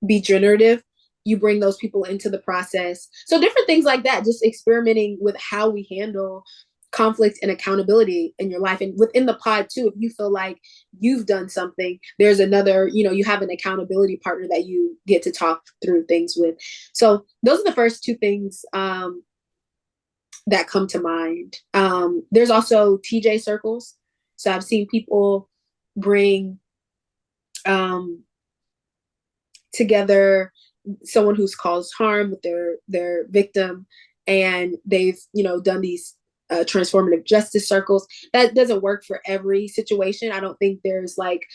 be generative. You bring those people into the process, so different things like that, just experimenting with how we handle conflict and accountability in your life. And within the pod too, if you feel like you've done something, there's another, you have an accountability partner that you get to talk through things with. So those are the first two things that come to mind. There's also TJ circles. So I've seen people bring together someone who's caused harm with their victim, and they've done these transformative justice circles. That doesn't work for every situation. I don't think there's like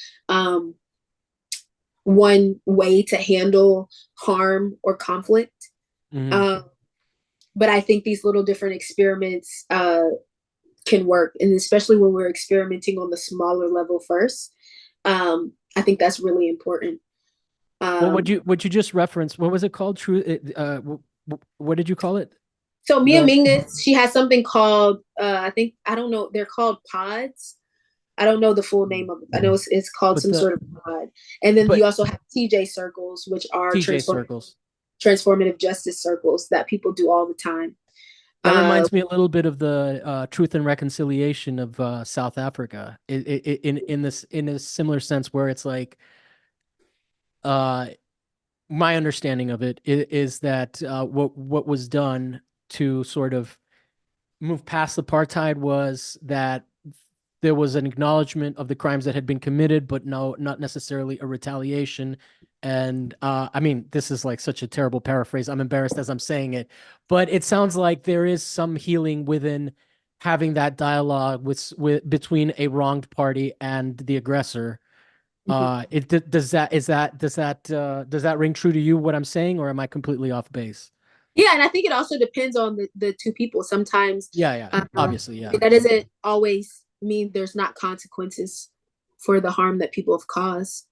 one way to handle harm or conflict. Mhm. Um, but I think these little different experiments can work, and especially when we're experimenting on the smaller level first. I think that's really important. What you just reference? What was it called? True. What did you call it? So Mia The Mingus, she has something called I don't know, they're called pods. I don't know the full name of it. I know it's called but some the sort of pod. And then you but also have TJ circles, which are TJ circles. transformative justice circles that people do all the time. That Uh, reminds me a little bit of the Truth and Reconciliation of South Africa. In a similar sense, where it's like uh, my understanding of it is that what was done to sort of move past apartheid was that there was an acknowledgement of the crimes that had been committed, but no, not necessarily a retaliation. And I mean, this is like such a terrible paraphrase. I'm embarrassed as I'm saying it, but it sounds like there is some healing within having that dialogue with between a wronged party and the aggressor. Does that ring true to you, what I'm saying, or am I completely off base? yeah, and I think it also depends on the two people. Sometimes Yeah, yeah, uh, obviously, yeah. that doesn't always mean there's not consequences for the harm that people have caused.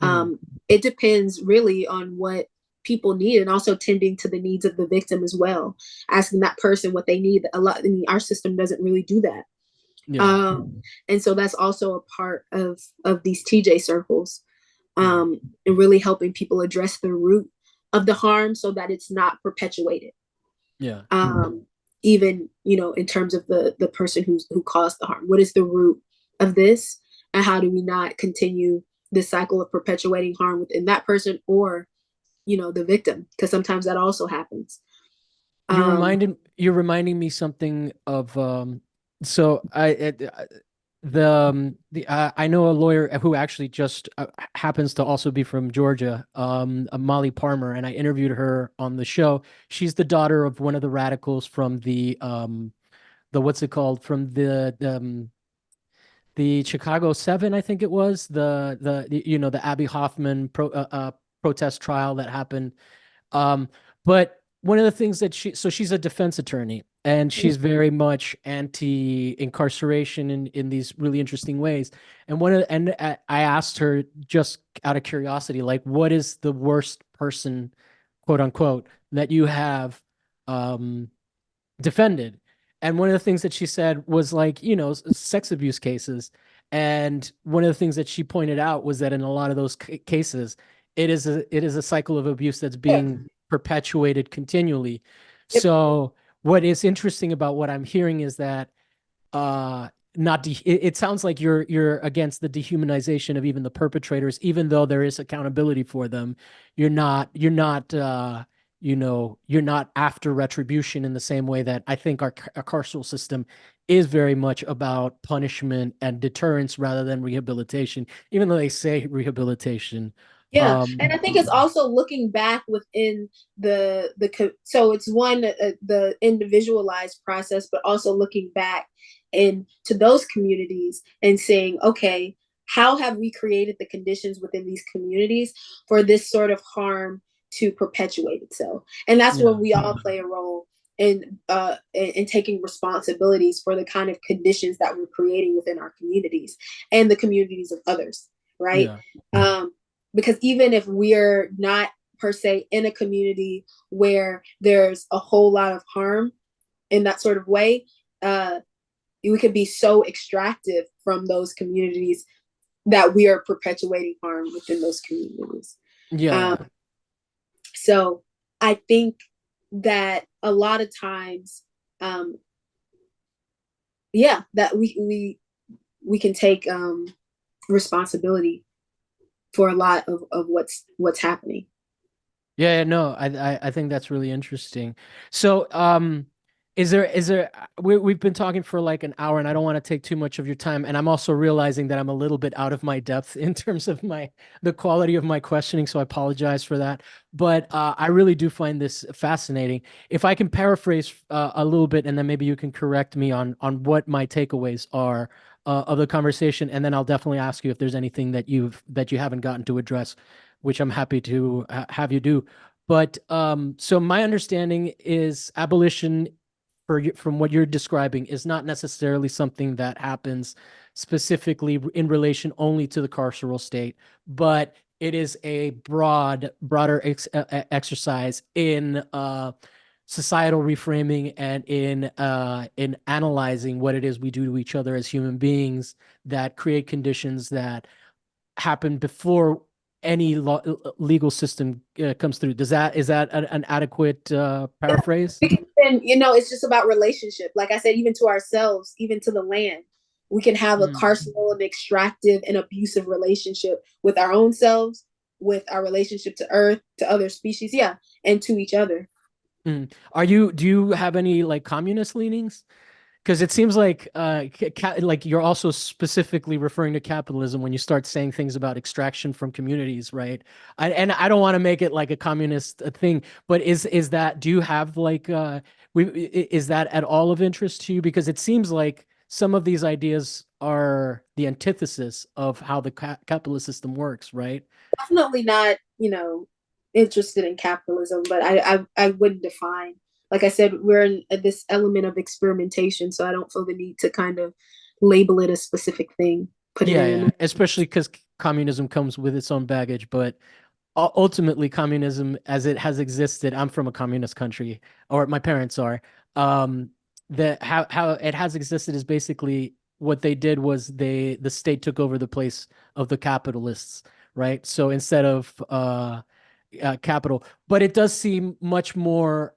Mhm. It depends really on what people need, and also tending to the needs of the victim as well, asking that person what they need. A lot, I mean, our system doesn't really do that. Yeah. And so that's also a part of these TJ circles, Mhm. and really helping people address the root of the harm so that it's not perpetuated. Yeah. Even, you know, in terms of the person who caused the harm, what is the root of this, and how do we not continue this cycle of perpetuating harm within that person, or, you know, the victim, because sometimes that also happens. You're reminding me something of so I know a lawyer who actually just happens to also be from Georgia, Molly Palmer, and I interviewed her on the show. She's the daughter of one of the radicals from the what's it called, from the Chicago Seven, I think it was, you know, the Abby Hoffman protest trial that happened. But one of the things that she's a defense attorney, and she's very much anti-incarceration in these really interesting ways. And I asked her, just out of curiosity, like, what is the worst person, quote unquote, that you have um defended? And one of the things that she said was, like, you know, sex abuse cases. And one of the things that she pointed out was that in a lot of those cases, it is a cycle of abuse that's Yeah. being perpetuated continually. Yep. So what is interesting about what I'm hearing is that not it sounds like you're against the dehumanization of even the perpetrators, even though there is accountability for them. You're not you know, you're not after retribution in the same way that I think our carceral system is very much about punishment and deterrence rather than rehabilitation, even though they say rehabilitation. Yeah, um and I think it's also looking back within so it's one, the individualized process, but also looking back into those communities and saying, okay, how have we created the conditions within these communities for this sort of harm to perpetuate itself? And that's where yeah, we all play a role in taking responsibilities for the kind of conditions that we're creating within our communities and the communities of others, right? yeah, Because even if we're not per se in a community where there's a whole lot of harm in that sort of way, we could be so extractive from those communities that we are perpetuating harm within those communities. Um, yeah, so I think that a lot of times, um, yeah, that we can take responsibility for a lot of what's happening. yeah, no, I think that's really interesting. So, is there we've been talking for like an hour, and I don't want to take too much of your time, and I'm also realizing that I'm a little bit out of my depth in terms of the quality of my questioning, so I apologize for that. But I really do find this fascinating. If I can paraphrase a little bit, and then maybe you can correct me on what my takeaways are of the conversation, and then I'll definitely ask you if there's anything that you haven't gotten to address, which I'm happy to have you do. But so my understanding is abolition, from what you're describing, is not necessarily something that happens specifically in relation only to the carceral state, but it is a broader exercise in societal reframing, and in analyzing what it is we do to each other as human beings that create conditions that happen before any legal system comes through. Is that an adequate paraphrase? And you know, it's just about relationship. Like I said, even to ourselves, even to the land, we can have a Mm. carceral and extractive and abusive relationship with our own selves, with our relationship to earth, to other species, yeah, and to each other. Mm. Do you have any like communist leanings? Because it seems like like you're also specifically referring to capitalism when you start saying things about extraction from communities, right? And I don't want to make it like a communist thing, but is that, do you have like is that at all of interest to you? Because it seems like some of these ideas are the antithesis of how the capitalist system works, right? Definitely not, you know, interested in capitalism, but I wouldn't define. Like I said, we're in this element of experimentation, so I don't feel the need to kind of label it a specific thing. putting Yeah, it in. yeah. Especially because communism comes with its own baggage, but ultimately communism as it has existed, I'm from a communist country, or my parents are. um how it has existed is basically what they did was the state took over the place of the capitalists, right? So instead of capital, but it does seem much more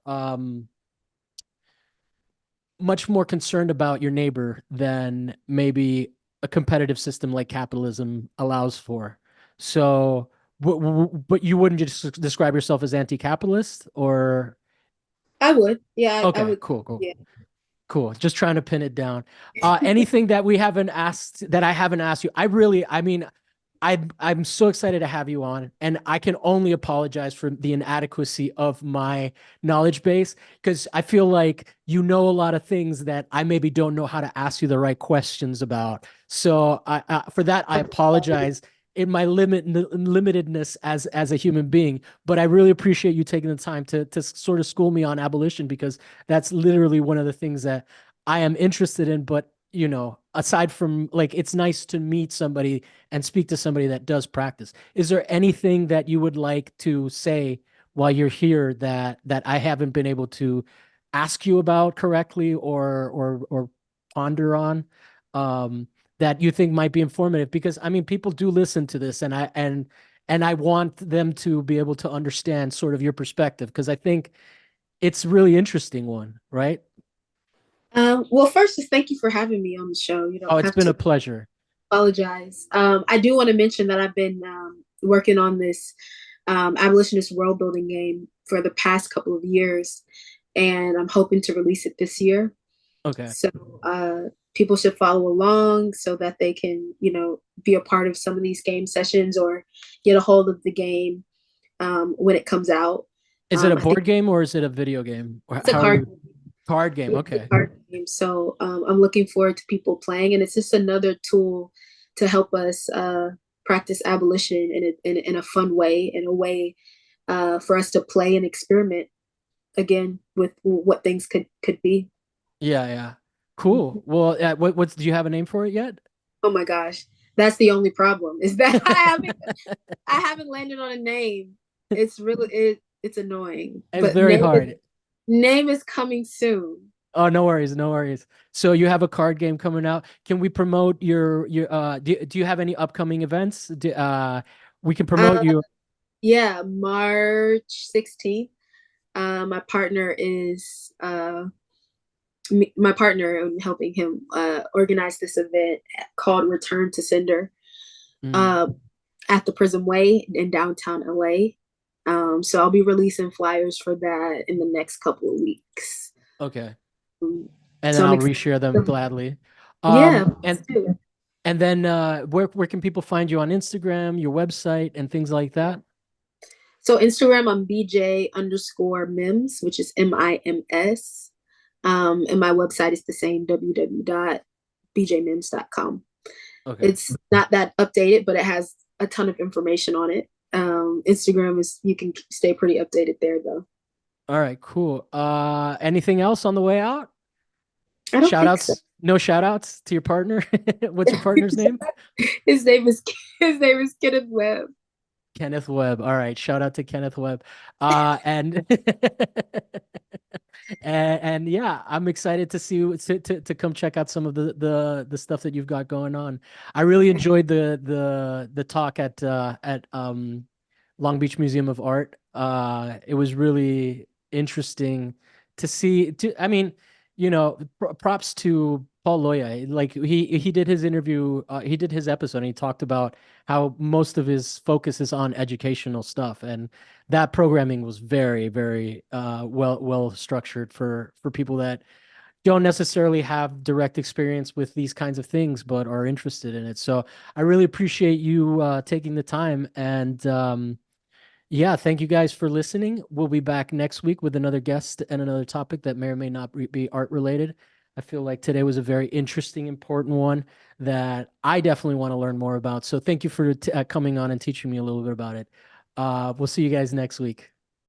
concerned about your neighbor than maybe a competitive system like capitalism allows for. So, but you wouldn't just describe yourself as anti-capitalist, or I would, yeah, I okay, would, cool, cool. yeah. Cool. Just trying to pin it down. Anything that we haven't asked that I haven't asked you? I mean, I'm so excited to have you on, and I can only apologize for the inadequacy of my knowledge base because I feel like you know a lot of things that I maybe don't know how to ask you the right questions about. So for that, I apologize in my limitedness as a human being. But I really appreciate you taking the time to sort of school me on abolition because that's literally one of the things that I am interested in. But aside from like, it's nice to meet somebody and speak to somebody that does practice. Is there anything that you would like to say while you're here that I haven't been able to ask you about correctly or ponder on that you think might be informative? Because I mean, people do listen to this, and I want them to be able to understand sort of your perspective because I think it's really interesting one, right? Well, first, just thank you for having me on the show. You Oh, don't it's have been a to pleasure. apologize. I do want to mention that I've been working on this abolitionist world building game for the past couple of years, and I'm hoping to release it this year. Okay. So people should follow along so that they can, be a part of some of these game sessions or get a hold of the game when it comes out. Is it a I think board game or is it a video game? Or it's a how are card. you? Card game. It's a Okay. card game. So I'm looking forward to people playing, and it's just another tool to help us practice abolition in a fun way, in a way for us to play and experiment again with what things could be. Yeah, yeah. Cool. Well, do you have a name for it yet? Oh my gosh, that's the only problem is that I haven't landed on a name. It's really it's annoying, It's but very hard. name is coming soon. Oh, no worries, no worries. So you have a card game coming out. Can we promote your do you have any upcoming events? We can promote Uh, you. yeah, March 16th. My partner is my partner and helping him organize this event called Return to Sender Mm, uh, at the Prism Way in downtown LA. So I'll be releasing flyers for that in the next couple of weeks. okay. Um, And then so I'm I'll excited. reshare them gladly. Yeah, please And do. then where can people find you on Instagram, your website, and things like that? So Instagram, I'm BJ underscore Mims, which is Mims. And my website is the same, www.bjmims.com. Okay. It's not that updated, but it has a ton of information on it. Instagram is, you can stay pretty updated there though. All right, cool. Anything else on the way out? I don't Shout think so. outs? No shout outs to your partner? What's your partner's name? his name is his name is Kenneth Webb. Kenneth Webb. All right, shout out to Kenneth Webb. And and yeah, I'm excited to see you to come check out some of the stuff that you've got going on. I really enjoyed the talk at Long Beach Museum of Art. It was really interesting to see. I mean, props to Paul Loya. Like he did his interview, he did his episode, and he talked about how most of his focus is on educational stuff, and that programming was very, very well structured for people that don't necessarily have direct experience with these kinds of things, but are interested in it. So I really appreciate you taking the time and. Yeah, thank you guys for listening. We'll be back next week with another guest and another topic that may or may not be art related. I feel like today was a very interesting, important one that I definitely want to learn more about. So thank you for coming on and teaching me a little bit about it. We'll see you guys next week.